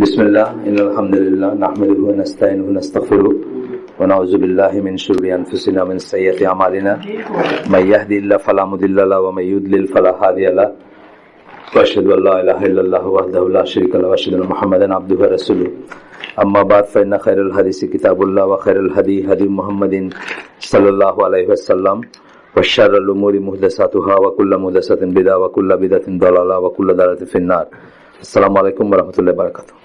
বিসমিল্লাহ ইন্নাল হামদুলিল্লাহ নাহমাদুহু ওয়া নাস্তাঈনুহু ওয়া নাস্তাগফিরুহ ওয়া নাউযু বিল্লাহি মিন শুরুরি আনফুসিনা ওয়া মিন সাইয়্যাতি আমালিনা মান ইয়াহদিহিল্লাহু ফালা মুদিল্লা লাহু ওয়া মান ইউদ্লিল ফালা হাদিয়া লাহু ওয়া আশহাদু আল্লা ইলাহা ইল্লাল্লাহু ওয়াহদাহু লা শারীকা লাহু ওয়া আশহাদু আন্না মুহাম্মাদান আবদুহু ওয়া রাসূলুহু আম্মা বা'দ ফা ইন্না খায়রাল হাদিসি কিতাবুল্লাহ ওয়া খায়রাল হাদী মুহাম্মাদিন সাল্লাল্লাহু আলাইহি ওয়াসাল্লাম ওয়া শাররাল উমুরি মুহদাসাতুহা ওয়া কুল্লু মুহদাসাতিন বিদআহ ওয়া কুল্লু বিদআতিন দালালাহ ওয়া কুল্লু দালালাতিন ফিন-নার। আসসালামু আলাইকুম ওয়া রাহমাতুল্লাহি ওয়া বারাকাতুহু।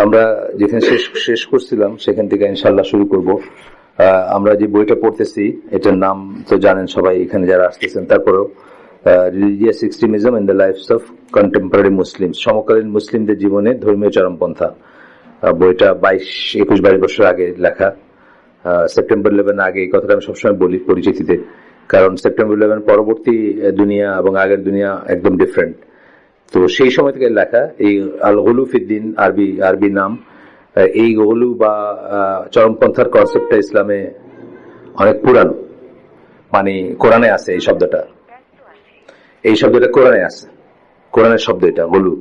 আমরা যেখানে শেষ করছিলাম সেখান থেকে ইনশাআল্লাহ শুরু করব। আমরা যে বইটা পড়তেছি এটার নাম তো জানেন সবাই এখানে যারা আসতেছেন, তারপরেও religious extremism in the lifes of contemporary Muslims, সমকালীন মুসলিমদের জীবনে ধর্মীয় চরমপন্থা। বইটা 22 বছর আগে লেখা। সেপ্টেম্বর 11 আগে এই কথাটা আমি সবসময় বলি পরিচিতিতে, কারণ সেপ্টেম্বর 11 পরবর্তী দুনিয়া এবং আগের দুনিয়া একদম ডিফারেন্ট। তো সেই সময় থেকে লেখা এই আল গুলু ফিদ্দিন, আরবি নাম। এই গুলু বা চরমপন্থার কনসেপ্টটা ইসলামে অনেক পুরানো, মানে কোরআনে আছে এই শব্দটা কোরআনে আছে, কোরআনের শব্দ এটা গুলু।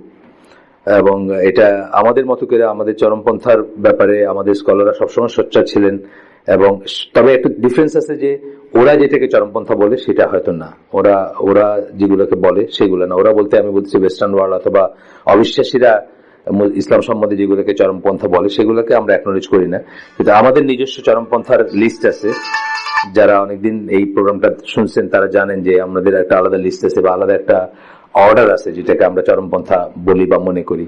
এবং এটা আমাদের মতো করে আমাদের চরমপন্থার ব্যাপারে আমাদের স্কলাররা সবসময় সোচ্চার ছিলেন। এবং তবে একটা ডিফারেন্স আছে যে ওরা যেটাকে চরমপন্থা বলে সেটা হয়তো না, ওরা যেগুলোকে বলে সেগুলো না। ওরা বলতে আমি বলছি ওয়েস্টার্ন ওয়ার্ল্ড অথবা অবিশ্বাসীরা ইসলাম সম্বন্ধে যেগুলোকে চরমপন্থা বলে সেগুলোকে আমরা অ্যাকনোলেজ করি না। কিন্তু আমাদের নিজস্ব চরমপন্থার লিস্ট আছে। যারা অনেকদিন এই প্রোগ্রামটা শুনছেন তারা জানেন যে আমাদের একটা আলাদা লিস্ট আছে বা আলাদা একটা অর্ডার আছে যেটাকে আমরা চরমপন্থা বলি বা মনে করি।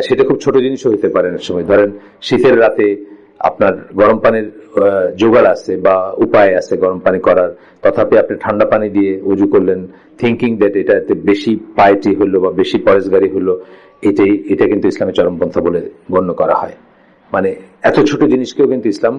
সেটা খুব ছোট জিনিসও হতে পারে না সময়। ধরেন শীতের রাতে আপনার গরম পানির জোগাড় আছে বা উপায় আছে গরম পানি করার, তথাপি আপনি ঠান্ডা পানি দিয়ে উজু করলেন থিঙ্কিং দ্যাট এটাতে বেশি পাইটি হলো বা বেশি পরেশগারি হলো, এটা কিন্তু ইসলামের চরমপন্থা বলে গণ্য করা হয়। মানে এত ছোট জিনিসকেও কিন্তু ইসলাম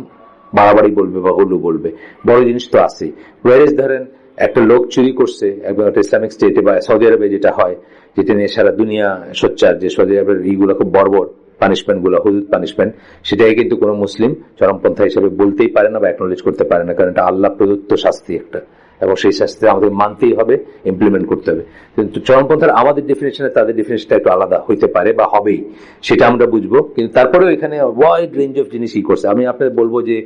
বাড়াবাড়ি বলবে বা উলু বলবে, বড় জিনিস তো আছেই। ওয়ারেজ ধরেন একটা লোক চুরি করছে একবার একটা ইসলামিক স্টেটে বা সৌদি আরবে, যেটা হয় যেটা নিয়ে সারা দুনিয়া সোচ্চার যে সৌদি আরবের এইগুলো খুব বর্বর পানিশমেন্ট গুলো, হুদুদ পানিশমেন্ট, সেটাই কিন্তু কোনো মুসলিম চরমপন্থা হিসেবে বলতেই পারে না বা অ্যাকনোলেজ করতে পারে না, কারণ এটা আল্লাহ প্রদত্ত শাস্তি একটা, এবং সেই শাস্তি আমাদের মানতেই হবে, ইমপ্লিমেন্ট করতে হবে। কিন্তু চরমপন্থার আমাদের ডেফিনেশনে তাদের ডেফিনেশনটা একটু আলাদা হইতে পারে বা হবেই, সেটা আমরা বুঝবো। কিন্তু তারপরেও এখানে ওয়াইড রেঞ্জ অফ জিনিসই করছে। আমি আপনাদের বলবো যে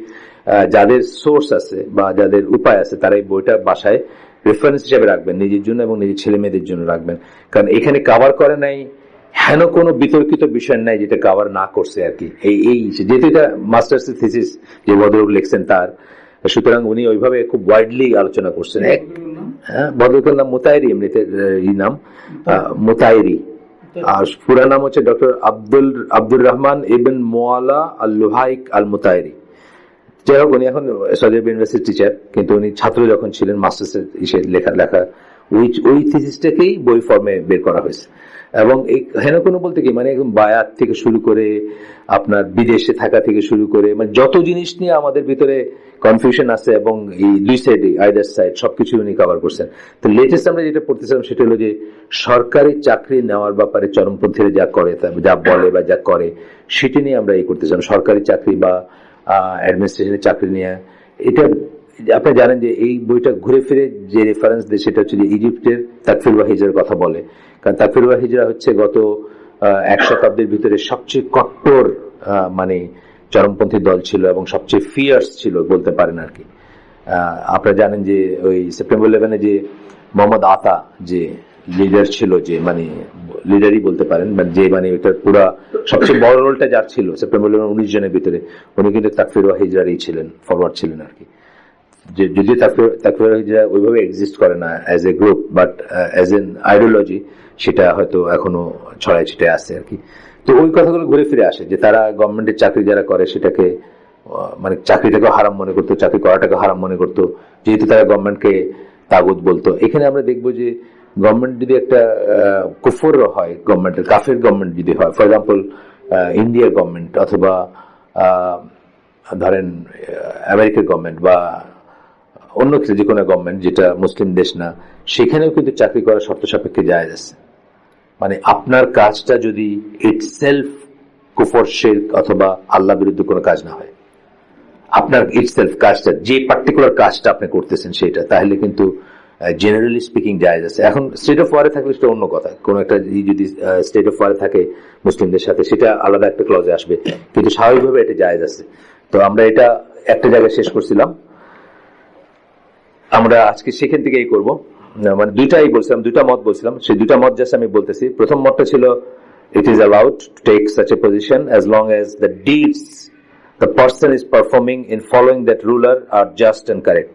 যাদের সোর্স আছে বা যাদের উপায় আছে তারা এই বইটা বাসায় রেফারেন্স হিসেবে রাখবেন, নিজের জন্য এবং নিজের ছেলে মেয়েদের জন্য রাখবেন। কারণ এখানে কভার করে নাই হেন কোনো বিতর্কিত বিষয় নাই যেটা কভার না করছে আর কি। এই যেহেতু এটা মাস্টার্স থিসিস যে ভদ্রলোক লিখছেন তার, সুতরাং উনি ওইভাবে খুব ওয়াইডলি আলোচনা করছেন। ভদ্রলোকের নাম মুতাইরি, এমনিতে নাম মুতাইরি, আর পুরা নাম হচ্ছে ডক্টর আব্দুর রহমান ইবন মোয়ালা আল লুহাইক আল মুতাইরি। যাই হোক, উনি এখন সৌদি আরব ইউনিভার্সিটির টিচার, কিন্তু উনি ছাত্র যখন ছিলেন মাস্টার্সের লেখা ওই থিসিসটাকেই বই ফর্মে বের করা হয়েছে। এবং এই হেন কোনো বলতে কি মানে একদম বায়াত থেকে শুরু করে আপনার বিদেশে থাকা থেকে শুরু করে মানে যত জিনিস নিয়ে আমাদের ভিতরে কনফিউশন আছে এবং এই দুই সাইডে আইদার সাইড সবকিছু উনি কভার করছেন। তো লেটেস্ট আমরা যেটা পড়তেছিলাম সেটা হলো যে সরকারি চাকরি নেওয়ার ব্যাপারে চরমপন্থীরা যা করে, যা বলে বা যা করে সেটা নিয়ে আমরা এই করতেছিলাম। সরকারি চাকরি বা অ্যাডমিনিস্ট্রেশনের চাকরি নিয়ে, এটা আপনি জানেন যে এই বইটা ঘুরে ফিরে যে রেফারেন্স দেয় সেটা হচ্ছে যে ইজিপ্টের তাকফির ওয়া হিজরার কথা বলে। কারণ তাকফির ওয়া হিজরা হচ্ছে গত 1 শতাব্দীর ভিতরে সবচেয়ে কট্টর মানে চরমপন্থী দল ছিল এবং সবচেয়ে ফিয়ার্স ছিল বলতে পারেন আর কি। আপনারা জানেন যে ওই সেপ্টেম্বর 11 যে মোহাম্মদ আতা যে লিডার ছিল, যে মানে লিডারই বলতে পারেন, যে মানে ওইটার পুরা সবচেয়ে বড় রোলটা যার ছিল সেপ্টেম্বর 11 19 জনের ভিতরে, উনি কিন্তু তাকফির ওয়া হিজরারই ছিলেন, ফরওয়ার্ড ছিলেন আর কি। যদিও তাকফির ওয়া হিজরা ওইভাবে এক্সিস্ট করে না as a group, but as an ideology সেটা হয়তো এখনো ছড়ায় ছিটায় আছে আর কি। তো ওই কথাগুলো ঘুরে ফিরে আসে যে তারা গভর্নমেন্টের চাকরি যারা করে সেটাকে মানে চাকরিটাকে হারাম মনে করতো, চাকরি করাটাকে হারাম মনে করতো, যেহেতু তারা গভর্নমেন্টকে তাগুত বলতো। এখানে আমরা দেখবো যে গভর্নমেন্ট যদি একটা কুফর হয়, গভর্নমেন্টের কাফের গভর্নমেন্ট যদি হয়, ফর এক্সাম্পল ইন্ডিয়ার গভর্নমেন্ট অথবা ধরেন আমেরিকার গভর্নমেন্ট বা অন্য কিছু যে কোনো গভর্নমেন্ট যেটা মুসলিম দেশ না, সেখানেও কিন্তু চাকরি করার শর্ত সাপেক্ষে জায়েজ আছে। মানে আপনার কাজটা যদি ইটসেলফ কুফর, শিরক অথবা আল্লাহ বিরুদ্ধে কোনো কাজ না হয়, আপনার ইটসেলফ কাজটা যে পার্টিকুলার কাজটা আপনি করতেছেন সেটা, তাহলে কিন্তু জেনারেলি স্পিকিং জায়েজ আছে। এখন স্টেট অফ ওয়ারে থাকলে সেটা অন্য কথা, কোন একটা যদি স্টেট অফ ওয়ারে থাকে মুসলিমদের সাথে সেটা আলাদা একটা ক্লজে আসবে, কিন্তু স্বাভাবিকভাবে এটা জায়েজ আছে। তো আমরা এটা একটা জায়গায় শেষ করছিলাম, আমরা আজকে সেখান থেকেই করব। মানে দুইটাই বলছিলাম, দুইটা মত বলছিলাম, সেই দুইটা মত জাস্ট আমি বলতেছি। প্রথম মতটা ছিল it is allowed to take such a position as long as the deeds the person is performing in following that ruler are just and correct.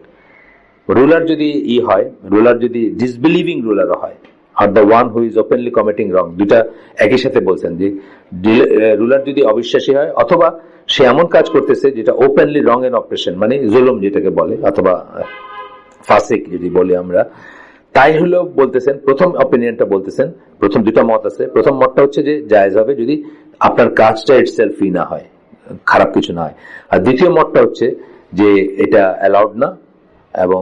Ruler যদি হয়, রুলার যদি ডিসবিলিভিং রুলার হয়, আর the one who is openly committing wrong, দুইটা একই সাথে বলছেন যে রুলার যদি অবিশ্বাসী হয় অথবা সে এমন কাজ করতেছে যেটা ওপেনলি রং এন্ড অপারেশন, মানে জুলুম যেটাকে বলে, অথবা ফাসিক যদি বলি আমরা, তাই হলো বলতেছেন। প্রথম অপিনিয়নটা বলতেছেন, প্রথম দুটা মত আছে। প্রথম মতটা হচ্ছে যে জায়েজ হবে যদি আপনার কাজটা ইটসেলফই না হয়, খারাপ কিছু না হয়। আর দ্বিতীয় মতটা হচ্ছে যে এটা অ্যালাউড না, এবং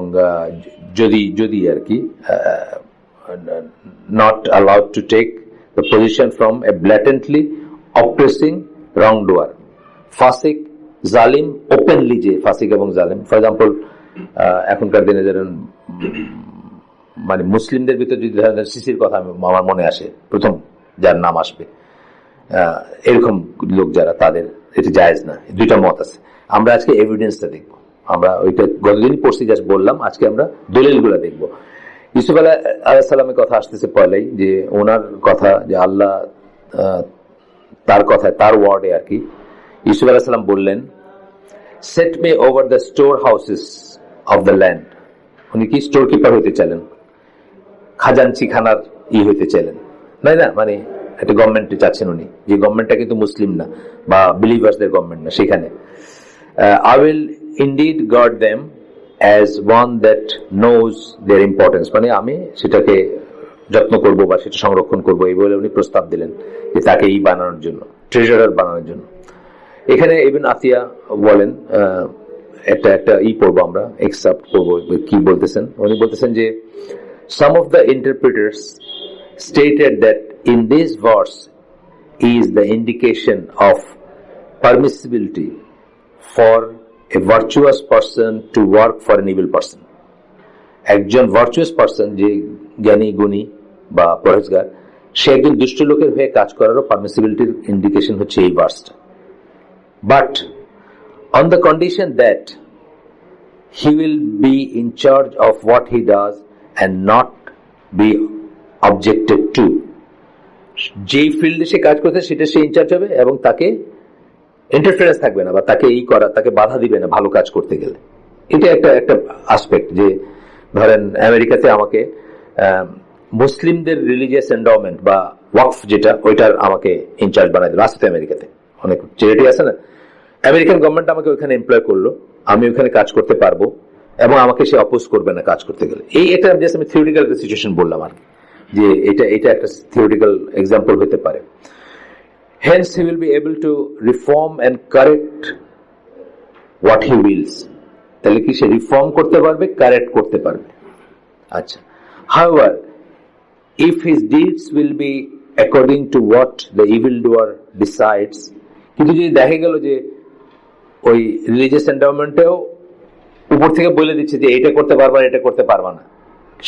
যদি আর কি not allowed to take the position from a blatantly oppressing wrongdoer. ফাসিক, জালিম, ওপেনলি যে ফাসিক এবং জালিম, ফর এক্সাম্পল এখনকার দিনে ধরেন মানে মুসলিমদের ভিতরে যদি ধরেন সিসির কথা আমার মনে আসে, প্রথম যার নাম আসবে, এরকম লোক যারা, তাদের এটা জায়েজ না। দুইটা মত আছে, আমরা আজকে এভিডেন্সটা দেখবো। আমরা ওইটা গতদিনই পড়ছি, জাস্ট বললাম, আজকে আমরা দলিলগুলো দেখবো। ইউসুফ আলাইহিস সালামের কথা আসতেছে পয়লাই, যে ওনার কথা, যে আল্লাহ তার কথায়, তার ওয়ার্ডে আর কি, ইউসুফ আলাইহিস সালাম বললেন, set me over the store houses of the land. উনি কি স্টোর কিপার হইতে চাইলেন, খাজানচি খানার হইতে চাইলেন, নাই না, মানে একটা গভর্নমেন্টে চাচ্ছেন উনি, যে গভর্নমেন্টটা কিন্তু মুসলিম না বা বিলিভার্সদের গভর্নমেন্ট না। সেখানে I will indeed guard them as one that knows their importance, মানে আমি সেটাকে যত্ন করব বা সেটা সংরক্ষণ করব, এই বলে উনি প্রস্তাব দিলেন যে তাকে বানানোর জন্য, ট্রেজারার বানানোর জন্য। এখানে ইবন আতিয়া বলেন, একটা পড়বো আমরা, এক্সাপ্ট করবো কি বলতেছেন। উনি বলতেছেন যে some of the interpreters stated that in this verse is the indication of permissibility for a virtuous person to work for an evil person. একজন ভার্চুয়াস পারসন, যে জ্ঞানী গুণী বা পরহেজগার, সে একজন দুষ্ট লোকের হয়ে কাজ করারও পারমিসিবিলিটির ইন্ডিকেশন হচ্ছে এই ভার্সটা। But on the condition that he will be in charge of what he does and not be objected to. যেই ফিল্ডে সে কাজ করছে সেটা সে ইনচার্জ হবে, এবং তাকে ইন্টারফারেন্স থাকবে না, বা তাকে তাকে বাধা দিবে না ভালো কাজ করতে গেলে। এটা একটা আসপেক্ট, যে ধরেন আমেরিকাতে আমাকে মুসলিমদের রিলিজিয়াস এন্ডাওমেন্ট বা ওয়াকফ যেটা, ওইটার আমাকে ইনচার্জ বানাই দিল। আসতে আমেরিকাতে অনেক চ্যারিটি আছে না, আমেরিকান গভর্নমেন্ট আমাকে ওইখানে এমপ্লয় করলো, আমি ওইখানে কাজ করতে পারবো, এবং আমাকে সে অপোজ করবে না কাজ করতে গেলে। এটা জাস্ট আমি থিওরিটিক্যাল একটা সিচুয়েশন বললাম আর কি, যে এটা একটা থিওরিটিক্যাল এক্সাম্পল হতে পারে। Hence he will be able to reform and correct what he wills. তাহলে কি সে রিফর্ম করতে পারবে, কারেক্ট করতে পারবে। আচ্ছা, however, if his deeds will be according to what the evil doer decides, কিন্তু যদি দেখা গেল যে ওই রিলিজিয়াস এন্ডাওমেন্টেও উপর থেকে বলে দিচ্ছে যে এটা করতে পারবা, এটা করতে পারবা না,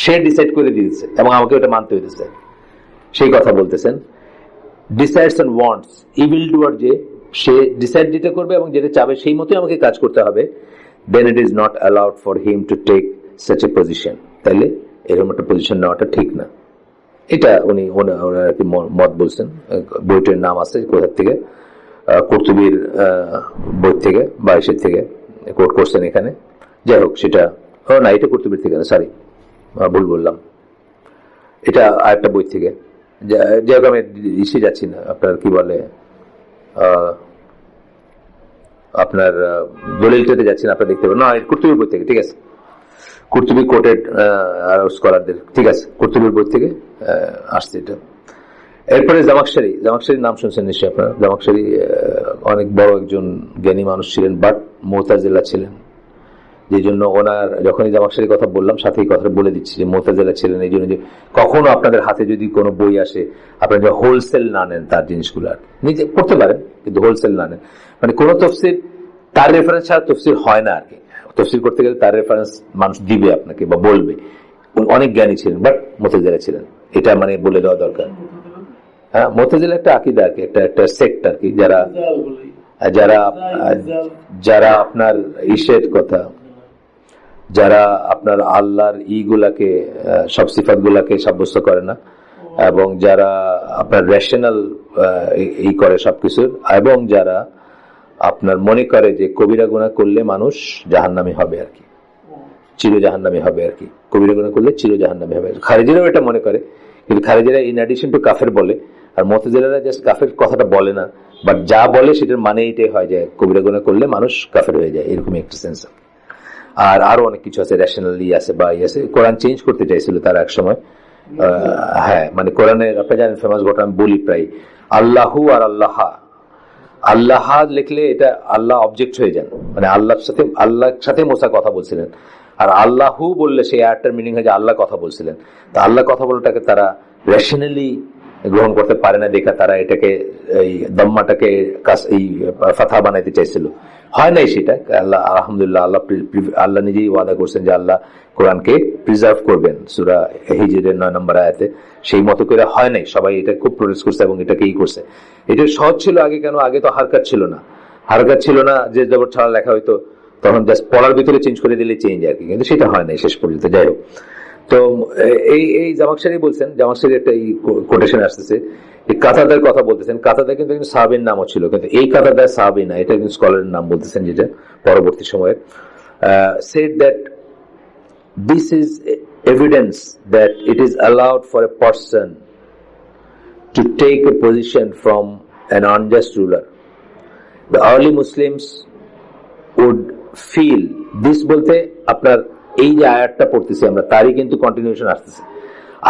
সে ডিসাইড করে দিয়েছে এবং আমাকে ওটা মানতে হইতেছে, সেই কথা বলতেছেন। ডিসাইডস অন ওয়ান্টস, ইভিল ডুয়ার যে, সে ডিসাইড যেটা করবে এবং যেটা চাবে সেই মতোই আমাকে কাজ করতে হবে, then it is not allowed for him to take such a position. তাহলে এরকম একটা পজিশন নেওয়াটা ঠিক না। এটা উনি আর কি মত বলছেন। বইটার নাম আছে কোথা থেকে, কর্তুবীর বই থেকে, 22 থেকে কোট করছেন এখানে। যাই হোক, সেটা না, এটা কর্তুবীর থেকে না, সরি ভুল বললাম, এটা আরেকটা বই থেকে। যাই হোক, আমি ইসে যাচ্ছি না, আপনার কি বলে, আপনার দলিলটাতে যাচ্ছি না, আপনার দেখতে পাবেন। না, কর্তুবীর বই থেকে, ঠিক আছে, কর্তুবী কোটেড স্কলারদের, ঠিক আছে, কর্তুবীর বই থেকে আসছে এটা। এরপরে জামাকশারির নাম শুনছেন নিশ্চয়ই আপনারা। জামাকশারি অনেক বড় একজন জ্ঞানী মানুষ ছিলেন, বাট মুতাজিলা ছিলেন, যে জন্য ওনার, যখনই জামাকশারির কথা বললাম সাথেই কথা বলে দিচ্ছি যে মুতাজিলা ছিলেন, এই জন্য যে কখনো আপনাদের হাতে যদি কোনো বই আসে, আপনারা যে হোলসেল না নেন তার জিনিসগুলো, আর নিজে পড়তে পারেন কিন্তু হোলসেল না নেন। মানে কোনো তফসির তার রেফারেন্স ছাড়া তফসির হয় না আর কি। তফসির করতে গেলে তার রেফারেন্স মানুষ দিবে আপনাকে বা বলবে, অনেক জ্ঞানী ছিলেন, বাট মুতাজিলা ছিলেন, এটা মানে বলে দেওয়া দরকার। হ্যাঁ, মুতাজিলা একটা আকীদা আর কি, একটা সেক্ট আর কি, যারা যারা যারা আপনার ঈশের কথা, যারা আপনার আল্লাহর গুলাকে, সব সিফাত গুলাকে সাব্যস্ত করে না, এবং যারা আপনার রেশনাল করে সবকিছুর, এবং যারা আপনার মনে করে যে কবিরা গুনাহ করলে মানুষ জাহান্নামী হবে আর কি, চির জাহান্নামী হবে আর কি, কবিরা গুনাহ করলে চির জাহান্নামী হবে। খারিজিরাও এটা মনে করে, কিন্তু খারিজিরা ইন অ্যাডিশন টু কাফের বলে, আর মুতাজিলারা জাস্ট কাফের কথাটা বলে না, বাট যা বলে সেটার মানে এটাই হয় যে কবিরা গুনাহ করলে মানুষ কাফের হয়ে যায়, এরকম একটা সেন্স। আর আরো অনেক কিছু আছে, রেশনালি আছে বা আছে। কোরআন চেঞ্জ করতে চাইছিল তারা এক সময়। হ্যাঁ, মানে কোরআনের আপনি জানেন ফেমাস ঘটনা আমি বলি প্রায়, আল্লাহু আর আল্লাহ লিখলে এটা আল্লাহ অবজেক্ট হয়ে যান, মানে আল্লাহর সাথে মুসা কথা বলছিলেন, আর আল্লাহু বললে সেই আয়াতটার মিনিং হয় যে আল্লাহ কথা বলছিলেন। তা আল্লাহ কথা বলাটাকে তারা রেশনালি গ্রহণ করতে পারে না দেখা তারা এটাকে এই দম্মাটাকে এই ফাথা বানাইতে চাইছিল, হয় নাই সেটা। আল্লাহ আলহামদুলিল্লাহ আল্লাহ নিজেই ওয়াদা করছেন যে আল্লাহ কোরআনকে প্রিজার্ভ করবেন সূরা হিজরের 9 নম্বর আয়াতে, সেই মতো করে হয় নাই। সবাই এটা খুব প্রোটেস্ট করছে এবং এটাকেই করছে। এটা সহজ ছিল আগে, কেন আগে তো হারকাত ছিল না, যে জবর ছাড়া লেখা হইতো, তখন জাস্ট পড়ার ভিতরে চেঞ্জ করে দিলে চেঞ্জ আর কি, কিন্তু সেটা হয় নাই শেষ পর্যন্ত। যাই হোক, তো এই জামাকশারি বলছেন, জামাকশারি একটা কোটেশন আসতেছে, এই কাতাদার কথা বলতেছেন। কাতাদা কিন্তু সাহাবীর নামও ছিল, কিন্তু এই কাতাদা সাহাবী না, এটা কিন্তু স্কলারের নাম বলতেছেন, যেটা পরবর্তী সময়ে said that this is evidence that it is allowed for a person to take a position from an unjust ruler. The early Muslims would feel this, বলতে আপনার এই যে আয়াতটা পড়তেছি আমরা, তারই কিন্তু কন্টিনিউশন আসতেছে।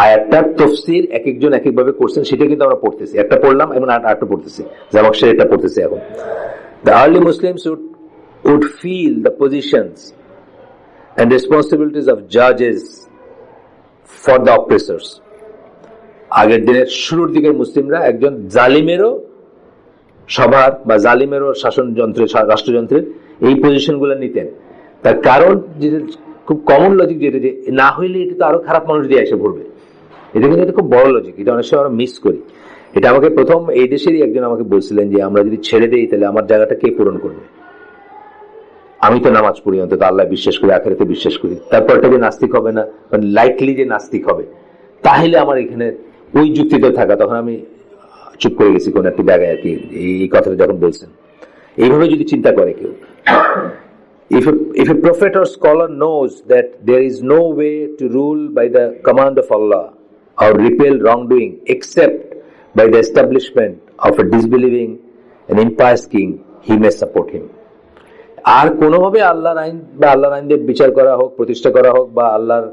আয়াতটার তাফসীর এক একজন এক একভাবে করছেন, সেটা কিন্তু আমরা পড়তেছি, একটা পড়লাম এবং আরেকটা পড়তেছি, জামাকশারি এটা পড়তেছি এখন। The early Muslims would feel the positions and responsibilities of judges for the oppressors. আগের দিনের শুরুর দিকের মুসলিমরা একজন জালিমেরও সভার বা জালিমেরও শাসন যন্ত্রের, রাষ্ট্রযন্ত্রের এই পজিশনগুলো নিতেন। তার কারণ যেটা খুব কমন লজিক, যেটা যে না হইলে এটা তো আরো খারাপ মানুষ দিয়ে এসে ভরবে, এটা কিন্তু এটা খুব বড় লজিক, এটা অনেক সময় আমরা মিস করি। এটা আমাকে প্রথম এই দেশেরই একজন আমাকে বলছিলেন যে আমরা যদি ছেড়ে দেই তাহলে আমার জায়গাটা কে পূরণ করবে? আমি তো নামাজ পড়ি, অন্তত আল্লাহ বিশ্বাস করি, আখিরাতে বিশ্বাস করি, তারপর এটা যে নাস্তিক হবে না, মানে লাইকলি যে নাস্তিক হবে, তাহলে আমার এখানে ওই যুক্তিতে থাকা। তখন আমি চুপ করে গেছি কোন একটা জায়গায় আর কি, এই কথাটা যখন বলছেন। এইভাবে যদি চিন্তা করে কেউ, if a prophet or scholar knows that there is no way to rule by the command of Allah or repel wrongdoing except by the establishment of a disbelieving and impious king, he may support him. আর কোনোভাবে আল্লাহর আইন বা আল্লাহর আইন দিয়ে বিচার করা হোক, প্রতিষ্ঠা করা হোক, বা আল্লাহর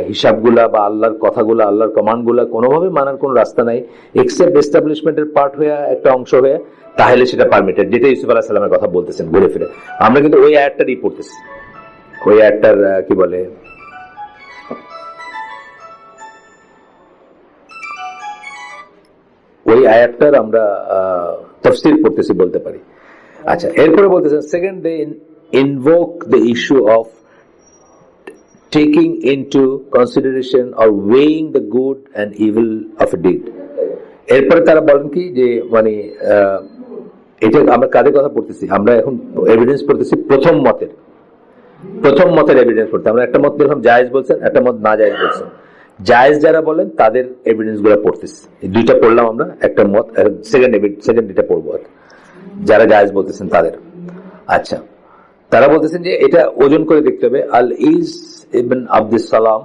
হিসাবগুলা বা আল্লাহর কথাগুলা, আল্লাহর কমান্ডগুলা কোনোভাবে মানার কোন রাস্তা নাই, এক্সেপ্ট এস্টাবলিশমেন্টের পার্ট হয়ে, একটা অংশ হয়ে, তাহলে সেটা পারমিটেড। যেটা ইউসুফ আলাইহিস সালামের কথা বলতেছেন ঘুরে ফিরে, আমরা কিন্তু ওই আয়াতটারই পড়তেছি, ওই আয়াতটার কি বলে, ওই আয়াতটার আমরা তাফসীর পড়তেছি বলতে পারি। আচ্ছা, এরপরে বলতেছেন second, they invoke the issue of taking into consideration or weighing the good and evil of a deed. এরপরে তারা বলেন কি যে মানে এটা আমরা কাদের কথা পড়তেছি, আমরা এখন এভিডেন্স পড়তেছি প্রথম মতের এভিডেন্স পড়তে। আমরা একটা মত দেখলাম জায়েজ বলছেন, একটা মত না জায়েজ বলছেন। জায়েজ যারা বলেন তাদের এভিডেন্স গুলো পড়তেছি, দুইটা পড়লাম আমরা, একটা মত, সেকেন্ড এটা পড়বো যারা জায়েজ বলতেছেন তাদের। আচ্ছা, তারা বলতেছেন যে এটা ওজন করে দেখতে হবে। আল ইজ ইবন আব্দুস সালাম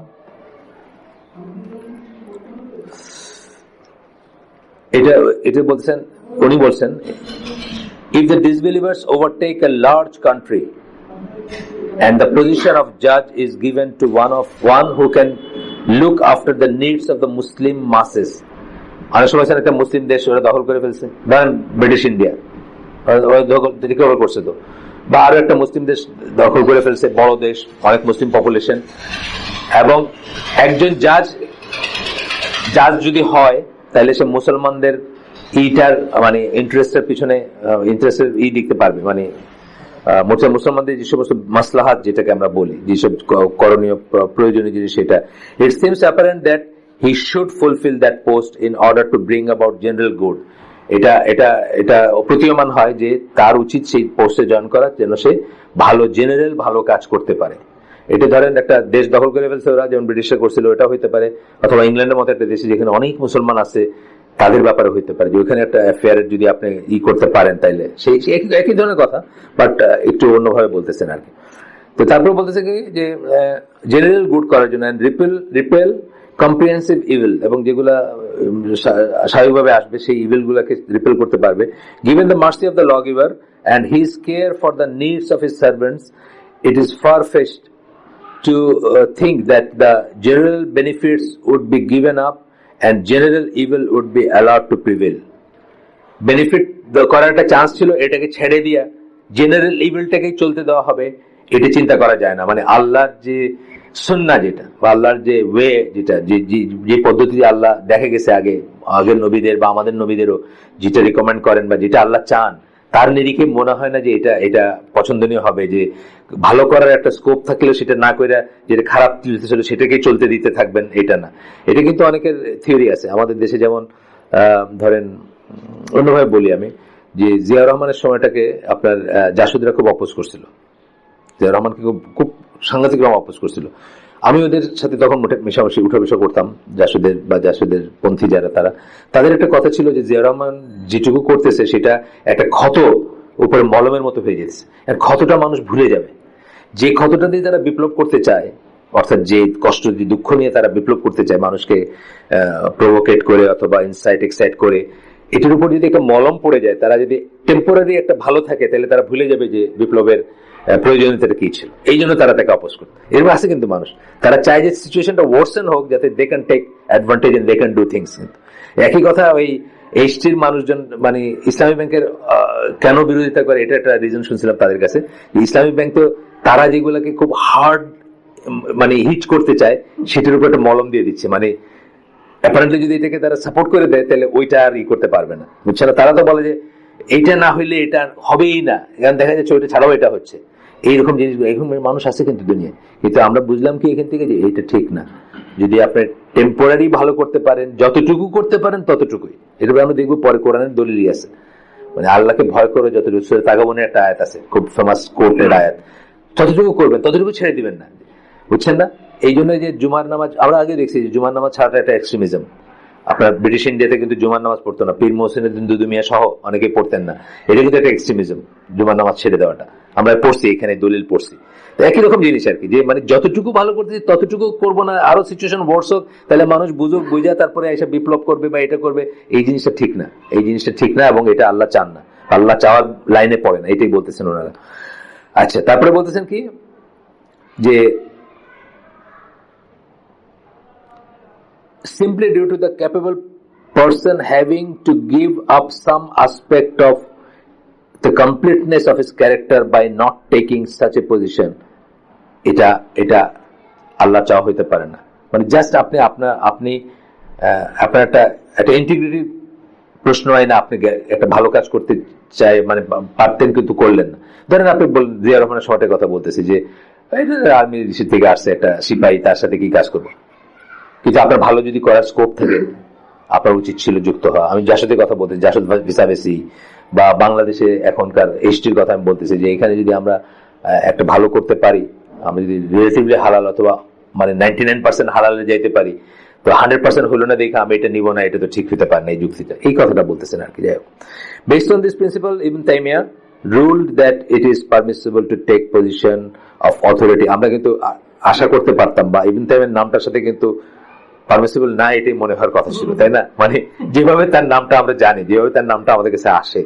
এটা বলতেছেন, উনি বলছেন, if the disbelievers overtake a large country and the position of judge is given to one who can look after the needs of the Muslim masses. অনেক সময় একটা মুসলিম দেশ ওরা দখল করে ফেলছে, ধরেন ব্রিটিশ ইন্ডিয়া রিকভার করছে তো, বা আরো একটা মুসলিম দেশ দখল করে ফেলছে, বড় দেশ, অনেক মুসলিম পপুলেশন, এবং একজন জাজ যদি হয় তাহলে সে মুসলমানদের ইটার মানে ইন্টারেস্টের পিছনে ইন্টারেস্টের দেখতে পারবে, মানে মুসলমানদের যে সমস্ত মাসলাহাত যেটাকে আমরা বলি, যেসব করণীয় প্রয়োজনীয় জিনিস, সেটা it seems apparent that he should fulfil that post in order to bring about general good. এটা এটা এটা প্রতীয়মান হয় যে তার উচিত সেই পোস্টে জয়েন করা, যেন সে ভালো কাজ করতে পারে। এটা ধরেন একটা দেশ দখল করে ফেলছে ওরা, যেমন ব্রিটিশরা করছিল, এটা হইতে পারে, অথবা ইংল্যান্ডের মতো একটা দেশে যেখানে অনেক মুসলমান আছে তাদের ব্যাপারে হইতে পারে, যে ওইখানে একটা অ্যাফেয়ারের যদি আপনি করতে পারেন তাইলে সেই একই ধরনের কথা, বাট একটু অন্যভাবে বলতেছেন আর কি। তো তারপর বলতেছে কি যে জেনারেল গুড করার জন্য রিপেল কম্প্রিহেন্সিভ ইভিল, এবং যেগুলা স্বাভাবিকভাবে আসবে সেই ইভিল গুলাকে রিপেল করতে পারবে। Given the mercy of the law giver and his care for the needs of his servants, it is far-fetched to think that the general benefits would be given up and general evil would be allowed to prevail. Benefit করার একটা chance ছিল, এটাকে ছেড়ে দিয়া general ইভিলটাকেই চলতে দেওয়া হবে, এটা চিন্তা করা যায় না। মানে আল্লাহর যে সুন্নাহ যেটা, বা আল্লাহর যে ওয়ে যেটা, যে পদ্ধতি আল্লাহ দেখে গেছে আগের নবীদের বা আমাদের নবীদেরও, যেটা রিকমেন্ড করেন বা যেটা আল্লাহ চান, তার নিরিখে মনে হয় না যে এটা পছন্দনীয় হবে, যে ভালো করার একটা স্কোপ থাকলেও সেটা না করে যেটা খারাপ ছিল সেটাকেই চলতে দিতে থাকবেন, এটা না। এটা কিন্তু অনেকের থিওরি আছে আমাদের দেশে। যেমন ধরেন অন্যভাবে বলি আমি, যে জিয়া রহমানের সময়টাকে আপনার জাসুদরা খুব অপোজ করছিল, জিয়া রহমানকে খুব সাংঘাতিক রকম অপোজ করছিল। আমি ওদের সাথে তখন মেশামেশি উঠা বসা করতাম, জাসুদের পন্থী যারা, তাদের একটা কথা ছিল যে জিয়া রহমান যেটুকু করতেছে সেটা একটা ক্ষত উপরে মলমের মতো হয়ে গেছে, আর ক্ষতটা মানুষ ভুলে যাবে। যে ক্ষতটা দিয়ে তারা বিপ্লব করতে চায়, অর্থাৎ যে কষ্ট দুঃখ নিয়ে তারা বিপ্লব করতে চায়, মানুষকে প্রভোকেট করে অথবা এক্সাইট করে, এটার উপর যদি একটা মলম পড়ে যায়, তারা যদি টেম্পোরারি একটা ভালো থাকে, তাহলে তারা ভুলে যাবে যে বিপ্লবের প্রয়োজনীয়তা কি ছিল। এই জন্য তারা তাকে অপোজ করে। এরকম আছে কিন্তু মানুষ, তারা চায় যে সিচুয়েশনটা ওয়ার্সেন হোক, যাতে they can take advantage and they can do things. একই কথা ওই এইচটির মানুষজন, মানে ইসলামী ব্যাংকের কেন বিরোধিতা করে, এটা একটা রিজন শুনছিলাম তাদের কাছে। ইসলামী ব্যাংক তো তারা যেগুলোকে খুব হার্ড মানে হিট করতে চায়, সেটার উপর একটা মলম দিয়ে দিচ্ছে। মানে অ্যাপারেন্টলি যদি এটাকে তারা সাপোর্ট করে দেয়, তাহলে ওইটা আর করতে পারবে না, বুঝছে না? তারা তো বলে যে এইটা না হইলে এটা হবেই না, এখন দেখা যাচ্ছে ওইটা ছাড়াও এটা হচ্ছে। এইরকম জিনিসগুলো এখন মানুষ আছে কিন্তু দুনিয়ায়। কিন্তু আমরা বুঝলাম কি এখান থেকে, যে এইটা ঠিক না। যদি আপনি টেম্পোরারি ভালো করতে পারেন, যতটুকু করতে পারেন ততটুকুই। এটা আমরা দেখবো পরে কোরআনের দলিলই আছে, মানে আল্লাহকে ভয় করে যতটুকু, সূরা তাগাবুনের একটা আয়াত আছে, খুব ফেমাস কোর্টের আয়াত, ততটুকু করবেন, ততটুকু ছেড়ে দিবেন না, বুঝছেন না? এই জন্য যে জুমার নামাজ আমরা আগে দেখছি, যে জুমার নামাজ ছাড়াটা একটা এক্সট্রিমিজম। আপনার ব্রিটিশ ইন্ডিয়াতে কিন্তু জুমার নামাজ পড়তো না, পীর মোহসিনুদ্দিন দুদু মিয়া সহ অনেকেই পড়তেন না। এটা কিন্তু একটা এক্সট্রিমিজম, জুমার নামাজ ছেড়ে দেওয়াটা। আমরা পড়ছি, এখানে দলিল পড়ছি। একই রকম জিনিস আর কি, যে মানে যতটুকু ভালো করতে ততটুকু করবো না, আরো সিচুয়েশন ওয়ার্স হোক, তাহলে মানুষ বুঝুক, বুঝা তারপরে এসে বিপ্লব করবে বা এটা করবে। এই জিনিসটা ঠিক না, এই জিনিসটা ঠিক না, এবং এটা আল্লাহ চান না, আল্লাহ চাওয়ার লাইনে পড়ে না, এটাই বলতেছেন ওনারা। আচ্ছা, তারপরে বলতেছেন কি, যে simply due to the capable person having to give up some aspect of the completeness of his character by not taking such a position, এটা আল্লাহ চাওয়া হইতে পারে না। মানে জাস্ট আপনি আপনার একটা ইন্টিগ্রিটি প্রশ্ন হয় না, আপনি একটা ভালো কাজ করতে চাই, মানে পারতেন কিন্তু করলেন না। ধরেন আপনি জিয়া রহমানের শর্টের কথা বলতেছি, যে আর্মি থেকে আসছে একটা সিপাহী, তার সাথে কি কাজ করবো? কিন্তু আপনার ভালো যদি করার স্কোপ থাকে, আপনার উচিত ছিল যুক্ত হওয়া। আমি জাসদের কথা বলতেছি, জাসদ ভিসাভেসি, বা বাংলাদেশে এখনকার এইচটির কথা আমি বলতেছি, যে এখানে যদি আমরা একটা ভালো করতে পারি, আমরা যদি রিলেটিভলি হালাল অথবা মানে 99% হালালে যাইতে পারি, তো 100% হলো না দেখে আমি এটা নিব না, এটা তো ঠিক হতে পারে না, এই যুক্তিটা, এই কথাটা বলতেছেন আর কি। যাই হোক, based on this principal ibn Taymiyyah ruled that it is permissible to take position of authority. আমরা কিন্তু আশা করতে পারতাম, বা ইবনে তাইমিয়ার নামটার সাথে কিন্তু পারমিসিবল না এটাই মনে হওয়ার কথা ছিল, তাই না? মানে যেভাবে তার নামটা আমরা জানি, যেভাবে তার নামটা আমাদের কাছে আসে,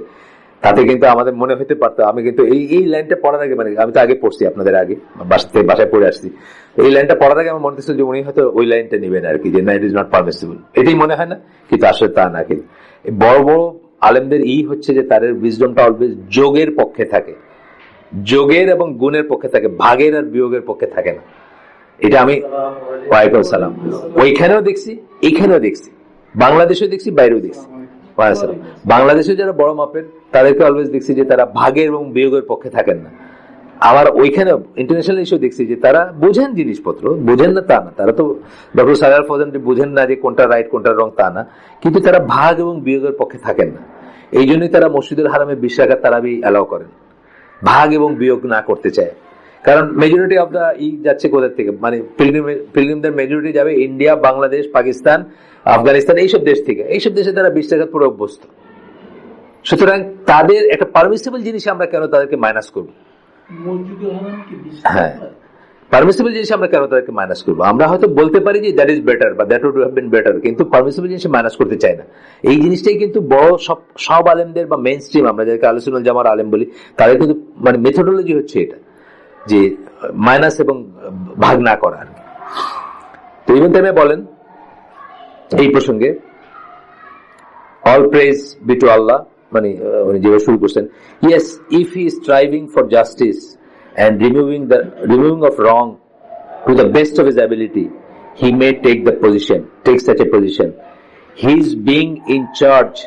তাতে কিন্তু আমাদের মনে হইতে পারতো। আমি কিন্তু এই লাইনটা পড়ার আগে, মানে আমি তো আগে পড়ছি আপনাদের আগে, বাসায় পড়ে আসছি, এই লাইনটা পড়ার আগে আমার মনে হচ্ছে যে উনি হয়তো ওই লাইনটা নেবেন আর কি, যে না, ইট ইজ নট পারমিসিবল, এটাই মনে হয় না? কিন্তু আসলে তা না। কিন্তু বড় বড় আলেমদের হচ্ছে যে তাদের উইজডমটা অলওয়েজ যোগের পক্ষে থাকে, যোগের এবং গুণের পক্ষে থাকে, ভাগের আর বিয়োগের পক্ষে থাকে না। এটা আমি ওয়ালাইকুম সালাম ওইখানেও দেখছি, এইখানেও দেখছি, বাংলাদেশেও দেখছি, বাইরেও দেখছি। বাংলাদেশে যারা বড় মাপের, তাদেরকে অলওয়েজ দেখছি যে তারা ভাগের এবং বিয়োগের পক্ষে থাকেন না, আবার ওইখানে ইন্টারন্যাশনাল ইস্যু দেখছি যে তারা বোঝেন জিনিসপত্র, বোঝেন না তা না, তারা তো ডক্টর সারার ফজেন বোঝেন না যে কোনটা রাইট কোনটা রং তা না, কিন্তু তারা ভাগ এবং বিয়োগের পক্ষে থাকেন না। এই জন্যই তারা মসজিদুল হারামে 20 রাকাত তারাবি অ্যালাউ করেন, ভাগ এবং বিয়োগ না করতে চায়। কারণ মেজরিটি অফ দা যাচ্ছে কোথার থেকে, মানে পিলগ্রিমদের মেজরিটি যাবে ইন্ডিয়া, বাংলাদেশ, পাকিস্তান, আফগানিস্তান, এইসব দেশ থেকে। এইসব দেশে তারা 20 রাকাত পুরো অভ্যস্ত। সুতরাং তাদের একটা পারমিসিবল জিনিস আমরা কেন তাদেরকে মাইনাস করবো? হ্যাঁ, পারমিসিবল জিনিস আমরা কেন তাদেরকে মাইনাস করবো? আমরা হয়তো বলতে পারি যে দ্যাট ইজ বেটার বা that would have been better, কিন্তু পারমিসিবল জিনিস মাইনাস করতে চাই না। এই জিনিসটাই কিন্তু বড় সব আলেমদের বা মেইন স্ট্রিম, আমরা যাদেরকে আহলে সুন্নাত ওয়াল জামার আলেম বলি, তাদের কিন্তু মানে মেথোডোলজি হচ্ছে এটা, যে মাইনাস এবং ভাগ না করা আর কি। তো ইবনে তাইমিয়া বলেন এই প্রসঙ্গে, অল প্রেজ বি টু আল্লাহ, মানে উনি যেভাবে শুরু করছেন, yes, if he is striving for justice and removing of wrong to the best of his ability, he may take such a position. His being in charge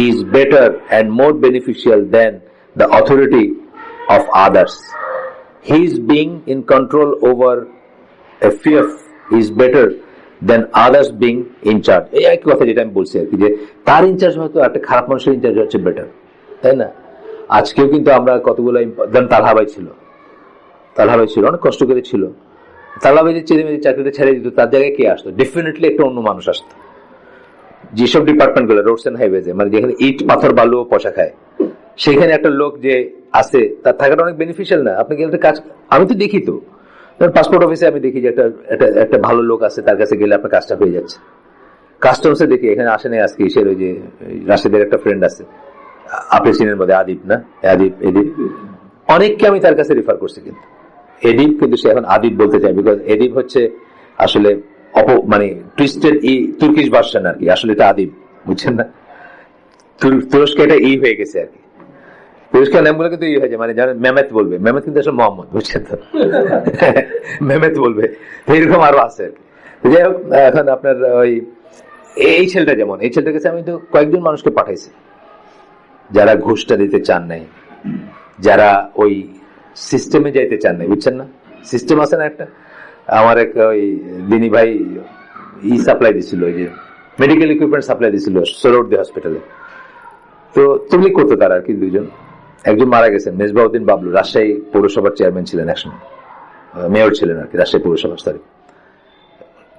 is better and more beneficial than the authority of others. His being in control over a fief is better than others being in charge. এই একই কথা যেটা আমি বলছি আর কি, যে তার in charge হয়তো একটা খারাপ মানুষের ইনচার্জ হচ্ছে বেটার, তাই না? আজকেও কিন্তু আমরা কতগুলো, তালহা ভাই ছিল, অনেক কষ্ট করে ছিল। তালহা ভাই যে চাকরিটা ছেড়ে দিত, তার জায়গায় কে আসতো? ডেফিনেটলি একটা অন্য মানুষ আসতো। যেসব ডিপার্টমেন্ট গুলো রোডস এন্ড হাইওয়েজে, মানে যেখানে ইট পাথর বালু পয়সা খায়, সেখানে একটা লোক যে আছে তার থাকাটা অনেক বেনিফিশিয়াল না? আপনি কি একটা কাজ, আমি তো দেখি তো পাসপোর্ট অফিসে আমি দেখি যে একটা ভালো লোক আছে, তার কাছে গেলে আপনার কাজটা হয়ে যাচ্ছে। কাস্টমসে দেখি, এখানে আসে নাই আজকে, এসে ওই যে রাশিদের একটা ফ্রেন্ড আছে, আপনি চিনেন বোধহয়, আদিব না, এদিব, অনেককে আমি তার কাছে রেফার করছি, কিন্তু এদিব, কিন্তু সে এখন আদিব বলতে চায়, বিকজ এদিব হচ্ছে আসলে মানে টুইস্টেড তুর্কিশ ভার্সন আর কি, আসলে এটা আদিব, বুঝছেন না? তুরস্কে এটা হয়ে গেছে আর কি, তুরস্কের নামগুলো কিন্তু হয়েছে, মানে যারা মেমেত বলবে, মেমেত কিন্তু আসলে মোহাম্মদ, বুঝছেন তো? মেমেত বলবে, এরকম আরো আছে আর কি। যাই হোক, এখন আপনার ওই এই ছেলেটা, যেমন এই ছেলেটার কাছে আমি তো কয়েকজন মানুষকে পাঠাইছি যারা ঘুষটা দিতে চান নাই, যারা ওই সিস্টেমে যাইতে চান নাই, বুঝছেন না? সিস্টেম আছে না একটা, আমার এক ওই দিনী ভাই সাপ্লাই দিছিল, ওই যে মেডিকেল ইকুইপমেন্ট সাপ্লাই দিছিল সোহরাওয়ার্দী হসপিটালে। তো তবলিগ করতো তারা আর কি, দুইজন, একজন মারা গেছেন, মেজবাউদ্দিন বাবলু, রাজশাহী পৌরসভার চেয়ারম্যান ছিলেন, একসময় মেয়র ছিলেন আর কি, রাজশাহী পৌরসভার,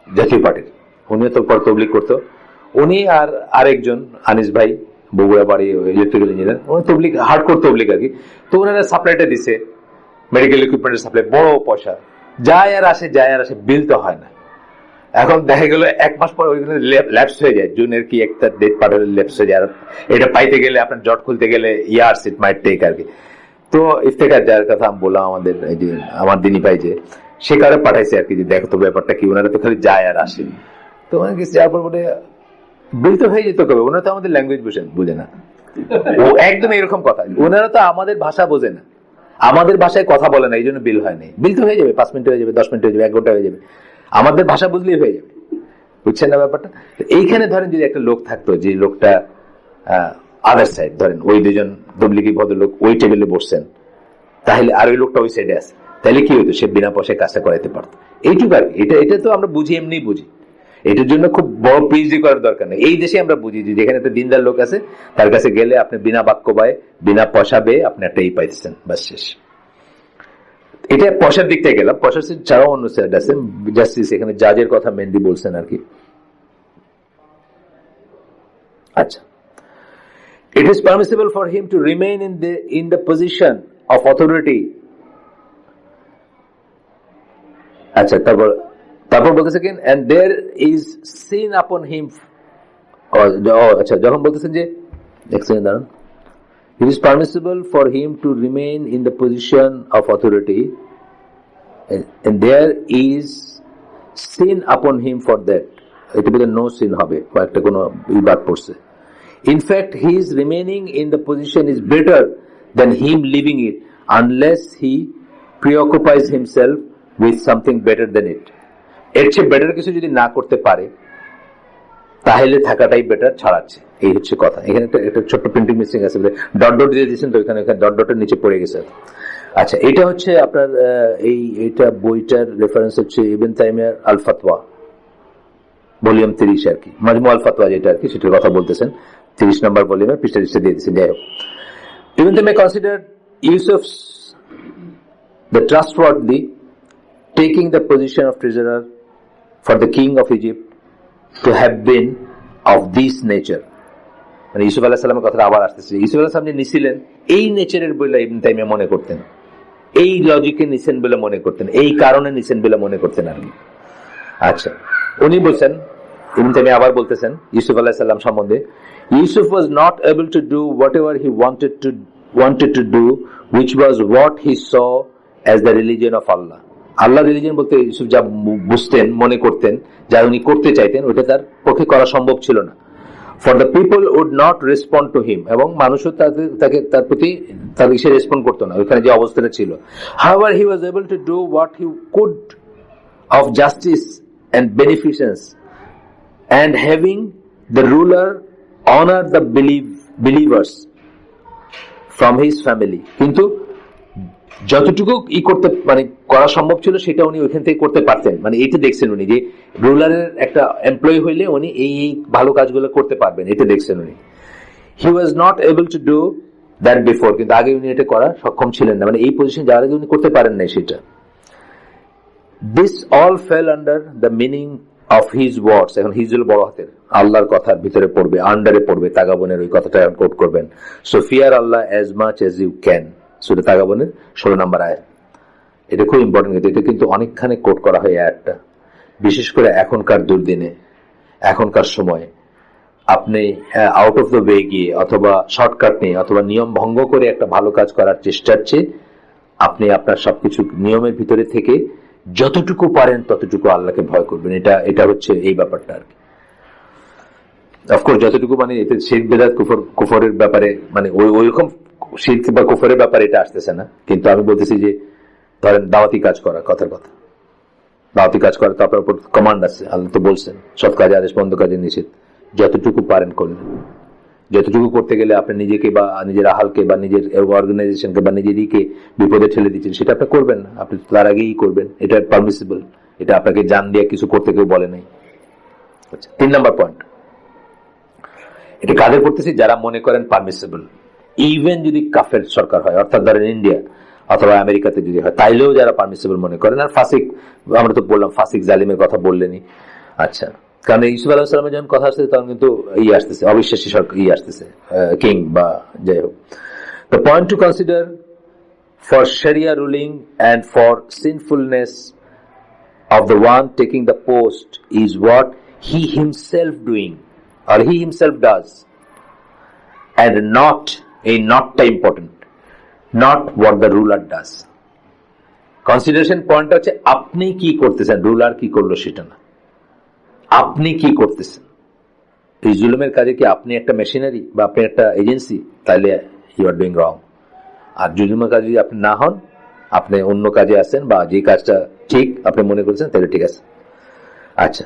জাতীয় পার্টির। উনিও তো পর তবলিগ করতো, উনি আর আরেকজন আনিস ভাই, বগুড়া বাড়ি, ইলেকট্রিক্যাল ইঞ্জিনিয়ার, উনি তবলিগ, হার্ডকোর তবলিগ আর কি। তো ওনারা সাপ্লাইটা দিছে, মেডিকেল ইকুইপমেন্টের সাপ্লাই, বড় পয়সা, যায় আর আসে, বিল তো হয় না। এখন দেখা গেল 1 মাস পর ওইখানে ল্যাপস হয়ে যায়, জুনের কি একটা ডেট পাঠালে ল্যাপস হয়ে যায়, আর এটা পাইতে গেলে, আপনার জট খুলতে গেলে ইয়ার্স ইট মাইট টেক আর কি। তো ইফতেখার, যার কথা আমি বললাম, আমাদের এই যে আমার দিনী ভাই, যে সে কারে পাঠাইছে আর কি, যে দেখো তো ব্যাপারটা কি, ওনারা তো খালি যায় আর আসে। তো ওনার কিছু যাওয়ার পর বলে বিল তো হয়ে যেত কবে, ওনারা তো আমাদের ল্যাঙ্গুয়েজ বুঝে না, ও একদম এরকম কথা, ওনারা তো আমাদের ভাষা বোঝে না, আমাদের ভাষায় কথা বলে না, এই জন্য বিল হয় নাই। বিল তো হয়ে যাবে, 5 মিনিট হয়ে যাবে, 10 মিনিট হয়ে যাবে, 1 ঘন্টা হয়ে যাবে, আমাদের ভাষা বুঝলেই হয়ে যাবে, বুঝছেন না ব্যাপারটা? এইখানে ধরেন যদি একটা লোক থাকতো, যে লোকটা আদার সাইড, ধরেন ওই দুজন তবলিগি ভদ্রলোক ওই টেবিলে বসছেন, তাহলে আর ওই লোকটা ওই সাইডে আছে, তাহলে কি হতো? সে বিনা পয়সায় কাজটা করাইতে পারতো। এইটুকু আর এটা তো আমরা বুঝি, এমনি বুঝি, এটার জন্য খুব বড় পিএইচডি করার দরকার নেই। এই দেশে আমরা বুঝি যে যেখানে একটা দিনদার লোক আছে, তার কাছে গেলে আপনি বিনা বাক্য ব্যয়, বিনা পয়সা বেয়ে আপনি একটা পাইতেছেন, বাস শেষ। এটা পয়সার দিক থেকে গেলাম, পয়সার ছাড়াও অন্য সাইড আছে, জাস্টিস, এখানে জাজের কথা মেনলি বলছেন আর কি। আচ্ছা, it is permissible for him to remain in the position of authority. আচ্ছা, তারপর বলতেছে কি, and there is sin upon him. আচ্ছা, যখন বলতেছেন যে দাঁড়ান, it is permissible for him to remain in the position of authority, and there is sin upon him for that. এটা বলে no sin হবে, বা একটা কোনো বিবাদ পড়ছে। In fact, his remaining in the position is better than him leaving it, unless he preoccupies himself with something better than it. এর চেয়ে বেটার কিছু যদি না করতে পারে, তাহলে থাকাটাই বেটার, ছাড়াচ্ছে। এই হচ্ছে কথা। এখানে একটা ছোট্ট প্রিন্টিং মিসিং আছে, ডট ডট দিয়ে দিয়েছেন, তো এখানে ডট ডটের নিচে পড়ে গেছে। আচ্ছা, এটা হচ্ছে আপনার এইটা বইটার রেফারেন্স হচ্ছে ইবনে তাইমিয়ার আল ফাতওয়া ভলিউম 30 আর কি, মাজমু আল ফাতওয়া যেটা আর কি, সেটার কথা বলতেছেন 30 নম্বর ভলিউমে পৃষ্ঠা দিয়ে দিচ্ছেন। যাই হোক, Ibn Taymiyyah consider Yusuf the trustworthy, taking the position of treasurer for the king of Egypt to have been of this nature. মানে ইউসুফ আলাইহিস সালামের কথা আবার আসতেছে। ইউসুফ আলাইহিস সালাম যে নিছিলেন এই নেচারের বলে ইবনে তাইমিয়া মনে করতেন, এই লজিকে নিছেন বলে মনে করতেন, এই কারণে নিছেন বলে মনে করতেন আর কি। আচ্ছা, উনি বলছেন, ইবনে তাইমিয়া আবার বলতেছেন ইউসুফ আলাইহিস সালাম সম্বন্ধে, Yusuf was not able to do whatever he wanted to do, which was what he saw as the religion of Allah. Allah religion বলতে ইউসুফ যা বুঝতেন, মনে করতেন, যা উনি করতে চাইতেন, ওটা তার পক্ষে করা সম্ভব ছিল না। For the people would not respond to him, এবং মানুষও তাকে তার প্রতি তার ইসে রেসপন্ড করতো না ওইখানে যে অবস্থানে ছিল। However, he was able to do what he could of justice and beneficence, and having the ruler honor the believers from his family. কিন্তু যতটুকু করতে মানে করা সম্ভব ছিল সেটা উনি ওইখান থেকে করতে পারতেন। মানে এটা দেখছেন উনি যে রুলারের একটা এমপ্লয়ি হইলে উনি এই ভালো কাজগুলো করতে পারবেন, এটা দেখছেন উনি। He was not able to do that before, কিন্তু আগে উনি এটা করা সক্ষম ছিলেন না, মানে এই পজিশন যাওয়ার আগে উনি করতে পারেন নাই সেটা। This all fail under the meaning of his words. এখন হিজ হল বড় হাতের, আল্লাহর কথার ভিতরে পড়বে, আন্ডারে পড়বে, তাগাবনের ওই কথাটা কোট করবেন। So fear Allah as much as you can, সূরা তাগাবনের 16 নম্বর আয়াত। এটা খুব ইম্পর্টেন্ট, এটা কিন্তু অনেকখানে কোট করা হয় আয়াতটা, বিশেষ করে এখনকার দুর্দিনে, এখনকার সময়ে আপনি আউট অফ দ্য ওয়ে গিয়ে অথবা শর্টকাট নিয়ে অথবা নিয়ম ভঙ্গ করে একটা ভালো কাজ করার চেষ্টার চেয়ে আপনি আপনার সবকিছু নিয়মের ভিতরে থেকে যতটুকু পারেন ততটুকু আল্লাহকে ভয় করবেন। এটা হচ্ছে এই ব্যাপারটা আর কি। অফকোর্স যতটুকু মানে এতে শিরক বিদআত কুফরের ব্যাপারে মানে ওইরকম শিরক বা কুফরের ব্যাপারে এটা আসতেছে না, কিন্তু আমি বলতেছি যে ধরেন দাওয়াতি কাজ করা, কথার কথা দাওয়াতি কাজ করা তো আপনার উপর কমান্ড আছে, আল্লাহ তো বলছেন সৎ কাজে আদেশ, বন্ধ কাজে নিষেধ, যতটুকু পারেন করলেন। যতটুকু করতে গেলে আপনি নিজেকে বা নিজের আহালকে বা নিজের অর্গানাইজেশনকে বা নিজেরইকে বিপদে ঠেলে দিচ্ছেন, সেটা আপনি করবেন না, আপনি তার আগেই করবেন, এটা পারমিসিবল, এটা আপনাকে জান দিয়ে কিছু করতে কেউ বলে নাই। আচ্ছা, 3 নম্বর পয়েন্ট, এটা কাদের করতেছি? যারা মনে করেন পারমিসিবল, ইভেন যদি কাফের সরকার হয়, অর্থাৎ ধরেন ইন্ডিয়া অথবা আমেরিকাতে যদি হয়, তাইলেও যারা পারমিসিবল মনে করেন। আর ফাসিক, আমরা তো বললাম ফাসিক জালিমের কথা বললেনি। আচ্ছা, কারণ ইউসুফ আলাইহিস সালামের যখন কথা আসতেছে তখন কিন্তু আসতেছে অবিশ্বাসী সরকার, আসতেছে কিং বা যাই হোক। The point to consider for sharia ruling and for sinfulness of the one taking the post is what he himself doing or he himself does, and notটা important, not what the ruler does. Consideration point হচ্ছে আপনি কি করতেছেন, ruler কি করলো সেটা না, আপনি কি করতেছেন। এই জুলুমের কাজে কি আপনি একটা মেশিনারি বা আপনি একটা এজেন্সি, তাহলে ইউ আর ডুইং রং। আর জুলুমের কাজে যদি আপনি না হন, আপনি অন্য কাজে আছেন বা যে কাজটা ঠিক আপনি মনে করছেন, তাহলে ঠিক আছে। আচ্ছা,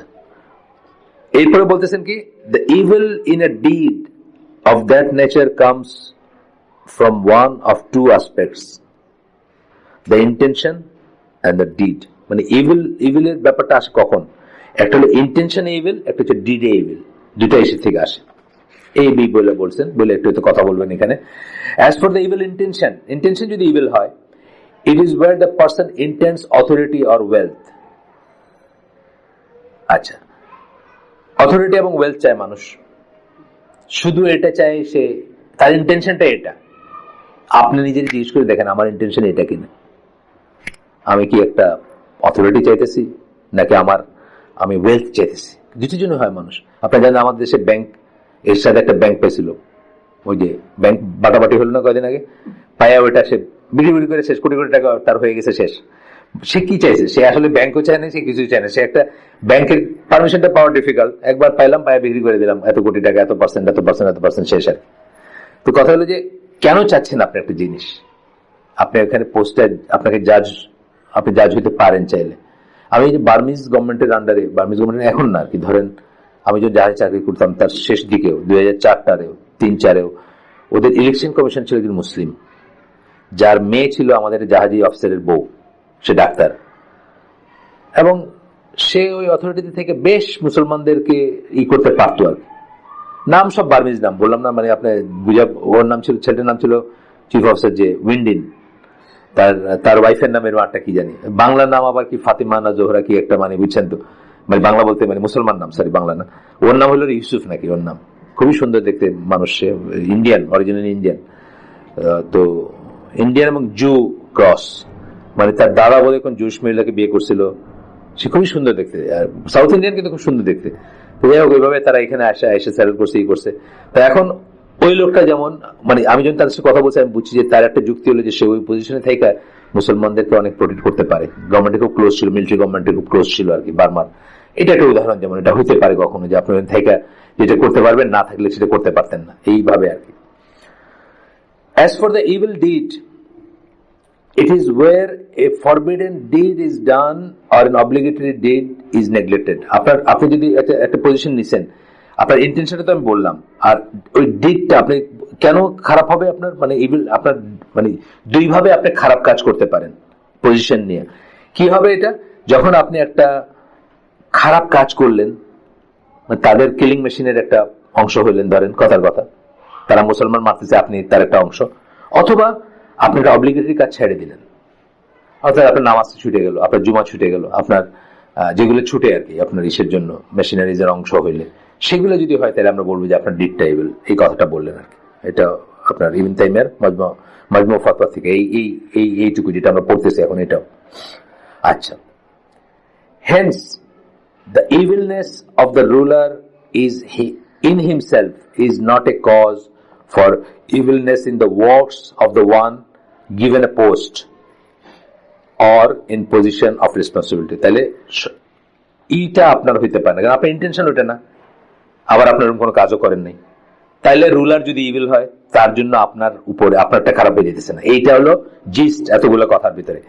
এরপরে বলতেছেন কি, the evil in a deed of that nature comes from one of two aspects, the intention and the deed. মানে evil এর ব্যাপারটা আসে কখন? একটা হলো ইন্টেনশন ইভিল, একটা হচ্ছে ডিড ইভিল, দুটো এসে থেকে আসে। এই বি বলে বলছেন, বলে একটু তো কথা বলবেন এখানে। As for the evil intention যদি ইভিল হয়, it is where the person intends authority or wealth. আচ্ছা, অথরিটি এবং ওয়েলথ চায় মানুষ, শুধু এটা চায়, সে তার ইন্টেনশনটা এটা। আপনি নিজের জিজ্ঞেস করে দেখেন আমার ইন্টেনশন এটা কিনা, আমি কি একটা অথরিটি চাইতেছি নাকি আমি ওয়েলথ চাইতেছি। দুটোর জন্য হয় মানুষ। আপনারা জানেন আমাদের দেশে ব্যাংক এর সাথে একটা ব্যাংক পেয়েছিল, ওই যে ব্যাংক বাটাবাটি হলো না কয়দিন আগে, পায়া ওইটা সে বিড়ি করে শেষ, কোটি কোটি টাকা তার হয়ে গেছে শেষ। সে কি চাইছে? সে আসলে ব্যাংকও চায় না, সে কিছুই চায় না, সে একটা ব্যাংকের পারমিশনটা পাওয়া ডিফিকাল্ট, একবার পাইলাম পায়া বিক্রি করে দিলাম, এত কোটি টাকা, এত পার্সেন্ট শেষ। আর তো কথা হলো যে কেন চাচ্ছেন আপনি একটা জিনিস? আপনি এখানে পোস্টে আপনাকে আপনি জাজ হইতে পারেন চাইলে। আমি যে বার্মিজ গভর্নমেন্টের আন্ডারে, বার্মিজ গভর্নমেন্ট এখন না আর কি, ধরেন আমি যখন জাহাজে চাকরি করতাম তার শেষ দিকেও 2004-ও 3-4-এও ওদের ইলেকশন কমিশন ছিল মুসলিম, যার মেয়ে ছিল আমাদের জাহাজি অফিসারের বউ, সে ডাক্তার, এবং সে ওই অথরিটি থেকে বেশ মুসলমানদেরকে করতে পারতো আর কি। নাম সব বার্মিজ নাম, বললাম না, মানে আপনার বুঝা, ওর নাম ছিল, ছেলেটার নাম ছিল চিফ অফিসার যে উইন্ডিন, তার ওয়াইফের নামের মারটা কি জানি, বাংলা নাম আবার কি ফাতিমা না জোহরা কি একটা, মানে বুঝছেন তো, মানে বাংলা বলতে মানে মুসলমান নাম, সরি বাংলা না, ওর নাম হলো ইউসুফ নাকি ওর নাম, খুবই সুন্দর দেখতে মানুষ, ইন্ডিয়ান, অরিজিনাল ইন্ডিয়ান। তো ইন্ডিয়ান এবং জু ক্রস, মানে তার দাদা বলে কোন জুস মহিলাকে বিয়ে করছিল, সে খুবই সুন্দর দেখতে, আর সাউথ ইন্ডিয়ান কিন্তু খুব সুন্দর দেখতে। যাই হোক, ওইভাবে তারা এখানে এসে স্যারেল করছে, ই করছে। তো এখন ওই লোকটা যেমন, মানে আমি যখন তার সাথে কথা বলছি আমি বুঝছি যে তার একটা যুক্তি হলো যে সে ওই পজিশনে থেকে মুসলমানদেরকে অনেক প্রোটেক্ট করতে পারে, গভর্নমেন্টে খুব ক্লোজ ছিল, মিলিটারি গভর্নমেন্টে খুব ক্লোজ ছিল আর কি বার্মার। এটা একটা উদাহরণ, যেমন এটা হইতে পারে কখনো যে আপনি থেকে যেটা করতে পারবেন, না থাকলে সেটা করতে পারতেন না, এইভাবে আর কি। As for the evil deed, it is where a forbidden deed is done or an obligatory deed is neglected. আপনি যদি একটা পজিশন নিছেন, আপনার ইন্টেনশনটা তো আমি বললাম, আর ওই ডিডটা আপনি কেন খারাপ হবে আপনার, মানে ইভিল, আপনার মানে দুইভাবে আপনি খারাপ কাজ করতে পারেন পজিশন নিয়ে। কি হবে এটা, যখন আপনি একটা খারাপ কাজ করলেন, তাদের কিলিং মেশিনের একটা অংশ হইলেন, ধরেন কথার কথা, তারা মুসলমান মারতেছে, আপনি তার একটা অংশ, অথবা আপনি একটা অব্লিগেটরি কাজ ছেড়ে দিলেন, অর্থাৎ আপনার নামাজ ছুটে গেল, আপনার জুমা ছুটে গেল, আপনার যেগুলো ছুটে আর কি আপনার ইসের জন্য, মেশিনারিজের অংশ হইলে, সেগুলো যদি হয় তাহলে আমরা বলবো যে আপনার ডিডটা ইভিল। এই কথাটা বললেন আর কি, এটা আপনার ইবনে তাইমিয়ার মাজমু ফাতওয়া থেকে এইটুকু যেটা আমরা পড়তেছি এখন, এটাও। আচ্ছা, Haynes the evilness of the ruler is in himself is not a cause for evilness in the works of the one given a post or in position of responsibility. তাহলে এইটা আপনার হইতে পারে না, কারণ আপনার ইন্টেনশন ওটা না, আবার আপনার কোনো কাজও করেন নাই। তাইলে রুলার যদি ইভিল হয়, তার জন্য আপনার উপরে আপনারটা খারাপ হয়ে যেতেছে না। এইটা হলো জিস্ট এতগুলো কথার ভিতরে।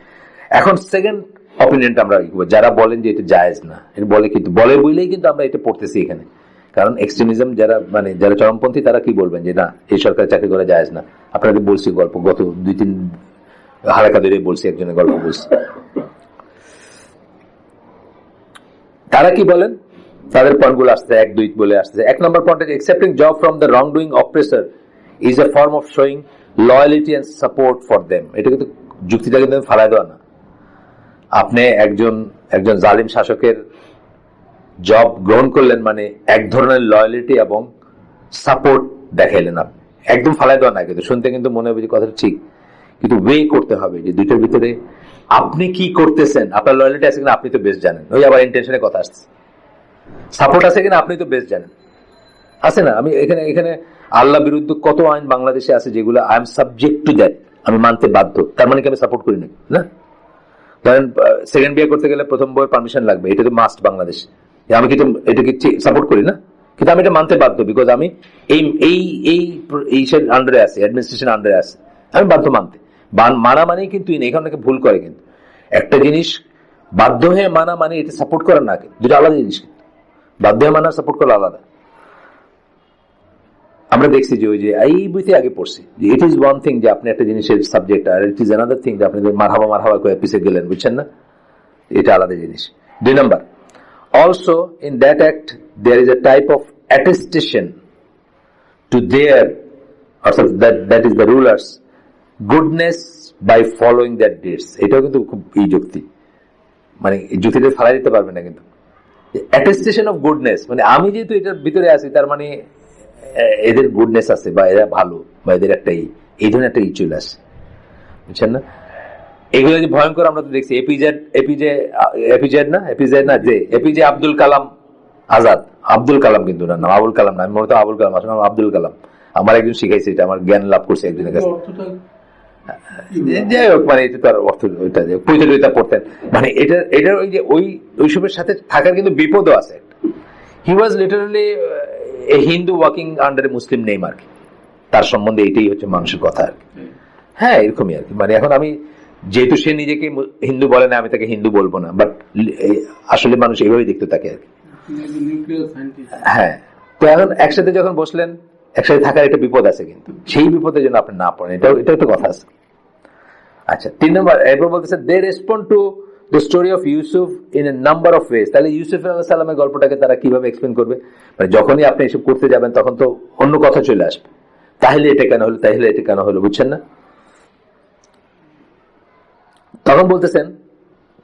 এখন সেকেন্ড অপিনিয়নটা আমরা যারা বলেন যে এটা জায়েজ না, এটা বলে, কিন্তু বলে বইলেই কিন্তু আমরা এটা পড়তেছি এখানে, কারণ এক্সট্রিমিজম যারা, মানে যারা চরমপন্থী, তারা কি বলবেন যে না, এই সরকার চাকরি করা জায়েজ না। আপনাদের বলছি গল্প, গত 2-3 হালকা ধরে বলছি, একজনের গল্প বলছি। তারা কি বলেন, তাদের পয়েন্টগুলো আসছে 1-2 বলে আসছে। 1 নম্বর point, accepting job from the wrongdoing oppressor is a form of showing loyalty and support for them. এটা কিন্তু যুক্তিটা কিন্তু ফালায় দেওয়া না। আপনি একজন জালিম শাসকের জব গ্রহণ করলেন, মানে এক ধরনের লয়ালিটি এবং সাপোর্ট দেখাইলেন আপনি, একদম ফালায় দেওয়া না। কিন্তু শুনতে কিন্তু মনে হবে যে কথাটা ঠিক, কিন্তু ওয়ে করতে হবে যে দুইটার ভিতরে আপনি কি করতেছেন, আপনার লয়ালিটি আছে কিনা আপনি তো বেশ জানেন। ওই আবার ইন্টেনশনের কথা আসছে, সাপোর্ট আছে কিনা আপনি তো বেশ জানেন, আছে না? আমি এখানে আল্লাহ বিরুদ্ধে কত আইন বাংলাদেশে আছে যেগুলো I am subject to that, আমি মানতে বাধ্য, তার মানে কি আমি সাপোর্ট করি না? ধরেন সেকেন্ড বিয়ে করতে গেলে প্রথম বউয়ের পারমিশন লাগবে, এটা তো মাস্ট বাংলাদেশ। আমি কিন্তু এটাকে সাপোর্ট করি না, কিন্তু আমি এটা মানতে বাধ্য, বিকজ আমি এই আন্ডারে আছে, অ্যাডমিনিস্ট্রেশন আন্ডারে আছে, আমি বাধ্য মানতে। মানা মানেই কিন্তু এখানে অনেকে ভুল করে, কিন্তু একটা জিনিস বাধ্য হয়ে মানা মানে এটা সাপোর্ট করা না, দুটো আলাদা জিনিস। বাধ্য হয়ে মানা, সাপোর্ট করা আলাদা। আমরা দেখছি যে ওই যে এই বইতে আগে পড়ছি যে ইট ইজ ওয়ান থিং যে আপনি একটা জিনিসের সাবজেক্ট, আর ইট ইজ অ্যানাদার থিং যে আপনি মারহাবা করে পিছিয়ে গেলেন, বুঝছেন না? এটা আলাদা জিনিস। 2 নম্বর, also in that act there is a type of attestation to their, অর্থাৎ that is the rulers goodness by following their deeds. এটাও কিন্তু খুব এই যুক্তি, মানে যুক্তিটা ফালাই দিতে পারবে না, কিন্তু attestation of goodness মানে আমি যেহেতু এটার ভিতরে আছি, তার মানে এদের গুডনেস আছে, বা এরা ভালো, বা এদের একটা এই ধরনের একটা চলে আসে, বুঝছেন না? এগুলো যে ভয়ঙ্কর, আমরা তো দেখছি এপিজে আব্দুল কালাম আজাদ, আব্দুল কালাম কিন্তু না, নাম আবুল কালাম না, আমি মনে তো আবুল কালাম, আসলে আব্দুল কালাম। আমার একজন শিখাইছে, এটা আমার জ্ঞান লাভ করছে একজনের কাছে। যাই হোক, মানে এটা তো আর অর্থ, ওইটা যে পৈতৃকতা পড়তেন, মানে এটার ওই যে ওইসবের সাথে থাকার কিন্তু বিপদও আছে। হি ওয়াজ লিটারালি এ হিন্দু ওয়াকিং আন্ডার এ মুসলিম নেম আর কি, তার সম্বন্ধে এটাই হচ্ছে মানুষের কথা আর কি। হ্যাঁ, এরকমই আর কি। মানে এখন আমি যেহেতু সে নিজেকে হিন্দু বলে না, আমি তাকে হিন্দু বলবো না, বাট আসলে মানুষ এইভাবেই দেখতে থাকে আর কি। হ্যাঁ, তো এখন একসাথে যখন বসলেন, একসাথে থাকার একটা বিপদ আছে, কিন্তু সেই বিপদের জন্য আপনি না পড়েন, এটা একটা কথা আছে। আচ্ছা 3 নম্বর এরপর বলতেছে they respond to the story of Yusuf in a number of ways. তাহলে ইউসুফ আলাইহিস সালামের গল্পটাকে তারা কিভাবে এক্সপ্লেন করবে? মানে যখনই আপনি এসব করতে যাবেন তখন তো অন্য কথা চলে আসবে, তাহলে এটা কেন হলো, তাহলে এটা কেন হলো, বুঝছেন না? তখন বলতেছেন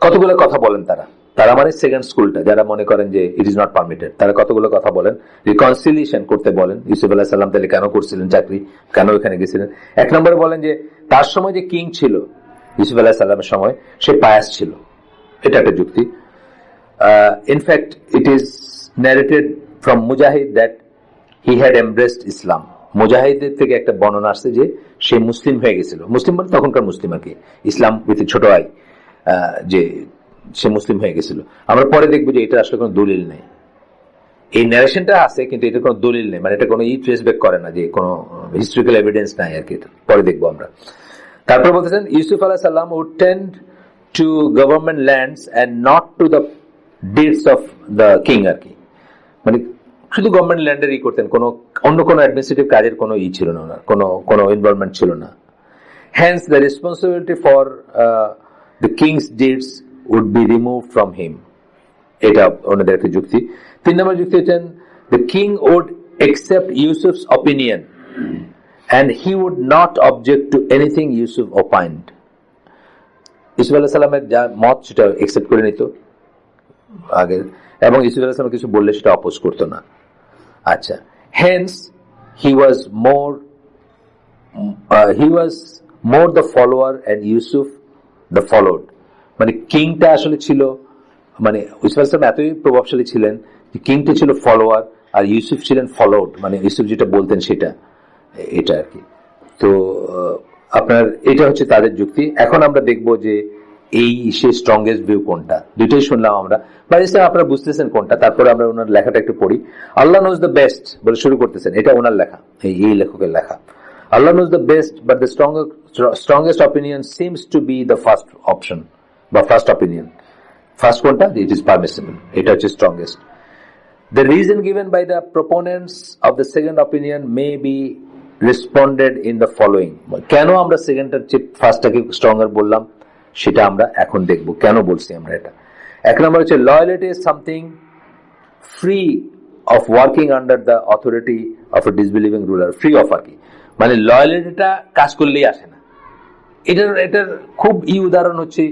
কতগুলো কথা বলেন তারা, তারা মানে সেকেন্ড স্কুলটা, যারা মনে করেন যে ইট ইজ নট পারমিটেড, তারা কতগুলো কথা বলেন, রিকনসিলিয়েশন করতে বলেন ইউসুফ আলাইহিস সালাম তাহলে কেন করছিলেন চাকরি, কেন এখানে গেছিলেন। এক নম্বরে বলেন যে তার সময় যে কিং ছিল ইউসুফ আলাইহিস সালামের সময়, সে পায়াস ছিল, এটা একটা যুক্তি। In fact it is narrated from Mujahid that he had embraced Islam. মুজাহিদের থেকে একটা বর্ণনা আসছে যে সে মুসলিম হয়ে গেছিল, মুসলিম মানে তখনকার মুসলিম আর কি, ইসলাম উইথ ছোট আই, যে সে মুসলিম হয়ে গেছিল। আমরা পরে দেখবো যে এটা আসলে কোনো দলিল নেই, এই ন্যারেশনটা আছে কিন্তু এটা কোনো দলিল নেই, মানে এটা কোনো ট্রেস ব্যাক করে না, যে কোনো হিস্ট্রিক্যাল এভিডেন্স নাই আর কি, এটা পরে দেখবো আমরা। তারপর বলতেছেন ইউসুফ আলাইহিস সালাম would tend to government lands and not to the deeds of the king আর কি, মানে শুধু গভর্নমেন্ট ল্যান্ডের করতেন, কোনো অন্য কোনো অ্যাডমিনিস্ট্রেটিভ কাজের কোনো ছিল না, কোনো ইনভলভমেন্ট ছিল না। Hence the responsibility for the king's deeds would be remove from him, এটা ওনাদের একটা যুক্তি। 3 নম্বর যুক্তি হচ্ছেন the king would accept Yusuf's opinion and he would not object to anything Yusuf opined. Yusuf আলাইহিস সালামের যা মত সেটা একসেপ্ট করে নিত আগে, এবং ইউসুফ আলাইহিস সালাম কিছু বললে সেটা অপোজ করতো না। আচ্ছা, hence he was more the follower and Yusuf the followed, মানে কিংটা আসলে ছিল, মানে ইউসুফ আলাইহিস সালাম এতই প্রভাবশালী ছিলেন যে কিংটা ছিল ফলোয়ার আর ইউসুফ ছিলেন ফলোড, মানে ইউসুফ যেটা বলতেন সেটা, এটা আর কি। তো আপনার এটা হচ্ছে তাদের যুক্তি। এখন আমরা দেখবো যে এই সে স্ট্রংগেস্ট ভিউ কোনটা, দুইটাই শুনলাম আমরা, বা আপনারা বুঝতেছেন কোনটা। তারপরে আমরা ওনার লেখাটা একটু পড়ি। আল্লাহ নোজ দ্য বেস্ট বলে শুরু করতেছেন, এটা ওনার লেখা, এই লেখকের লেখা। Allah knows the best but the strongest opinion seems to be the first option বা ফার্স্ট অপিনিয়ন। ফার্স্ট কোনটা? ইট ইজ পারমিসিবল, এটা হচ্ছে strongest. The reason given by the proponents of the second opinion may be responded in the following. কেন আমরা সেকেন্ডটার চেয়ে ফার্স্টটাকে stronger বললাম সেটা আমরা এখন দেখব, কেন বলছি আমরা এটা। এক নম্বর হচ্ছে loyalty is something free of working under the authority of a disbelieving ruler. Free of আর কি, মানে লয়ালিটিটা কাজ করলেই আসে না। এটার খুব উদাহরণ হচ্ছে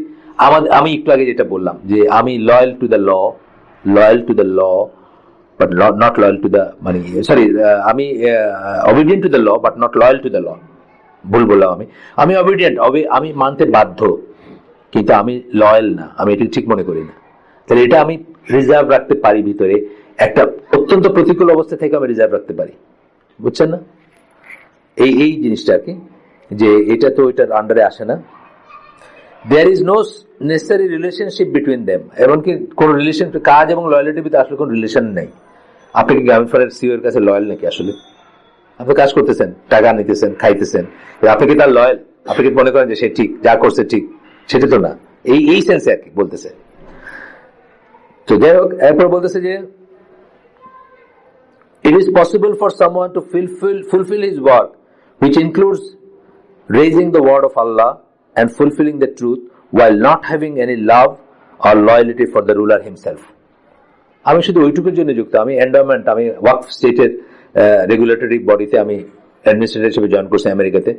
আমি একটু আগে যেটা বললাম যে আমি loyal to the law but not loyal to the আমি obedient to the law but not loyal to the law। ভুল বললাম, আমি obedient, আমি মানতে বাধ্য কিন্তু আমি লয়াল না, আমি এটা ঠিক মনে করি না। তাহলে এটা আমি রিজার্ভ রাখতে পারি ভিতরে, একটা অত্যন্ত প্রতিকূল অবস্থা থেকে আমি রিজার্ভ রাখতে পারি, বুঝছেন না? এই জিনিসটা আর কি, যে এটা তো এটার আন্ডারে আসে না। There is no necessary relationship between them, এমনকি কোন রিলেশন, কাজ এবং লয়ালিটির ভিতরে আসলে কোন রিলেশন নেই। আপনি কি গ্রামীণ ফোনের সিইও এর কাছে লয়াল নাকি? আসলে আপনি কাজ করতেছেন, টাকা নিতেছেন, খাইতেছেন, আপনি কি তার লয়াল? আপনি কি মনে করেন যে সে ঠিক যা করছে ঠিক? সেটা তো না, এই সেন্সে আর কি বলতেছে। তো যাই হোক, এরপর বলতেছে যে it is possible for someone to fulfill his work which includes raising the word of Allah and fulfilling the truth while not having any love or loyalty for the ruler himself. আমি শুধু ওইটুকুর জন্য যুক্ত, আমি endowment, আমি ওয়াকফ স্টেটের regulatory বডিতে আমি administrator হিসেবে জয়েন করছি আমেরিকাতে।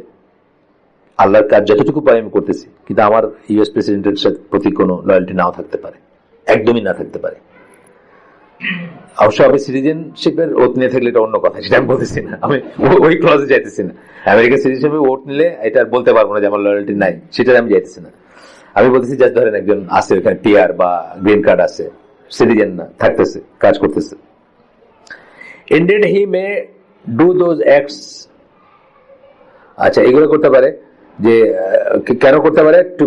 আল্লাহর কাজ যতটুকু পাই আমি করতেছি, কিন্তু আমার ইউএস প্রেসিডেন্টের প্রতি কোনো লয়্যালটি নাও থাকতে পারে, একদমই না থাকতে পারে। অবশ্য আমি সিটিজেনশিপের ওত নিয়ে থাকলে এটা অন্য কথা, সেটা আমি বলতেছি না, আমি ওই ক্লজে যাইতেছি না। আমেরিকার সিটিজেনশিপে ওট নিলে এটা বলতে পারবো না যে আমার লয়্যালটি নাই, সেটা আমি যাইতেছি না। আমি বলতেছি জাস্ট ধরেন একজন আছে ওখানে পিআর বা গ্রিন কার্ড আছে, সিটিজেন না, থাকতেছে, কাজ করতেছে। Indeed he may do those acts, আচ্ছা এগুলো করতে পারে, যে কেন করতে পারে? To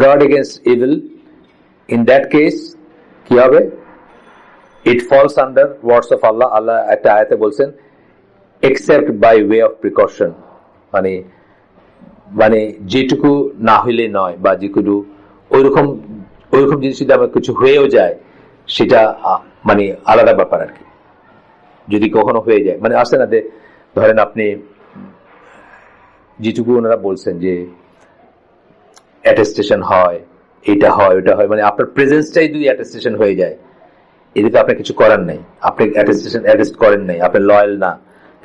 guard against evil. In that case কি হবে? It falls under words of Allah. Allah একটা আয়াতে বলছেন except by way of precaution, মানে যেটুকু না হইলে নয়, বা যেটুকু ওইরকম জিনিস যদি আমার কিছু হয়েও যায় সেটা মানে আলাদা ব্যাপার আর কি। যদি কখনো হয়ে যায়, মানে আসে না, ধরেন আপনি যেটুকু ওনারা বলছেন যে অ্যাটেস্টেশন হয়, এটা হয় ওটা হয়, মানে আপনার প্রেজেন্সটাই যদি অ্যাটেস্টেশন হয়ে যায়, এটা তো আপনার কিছু করার নেই, আপনি অ্যাটেস্ট করেন নাই, আপনি লয়াল না,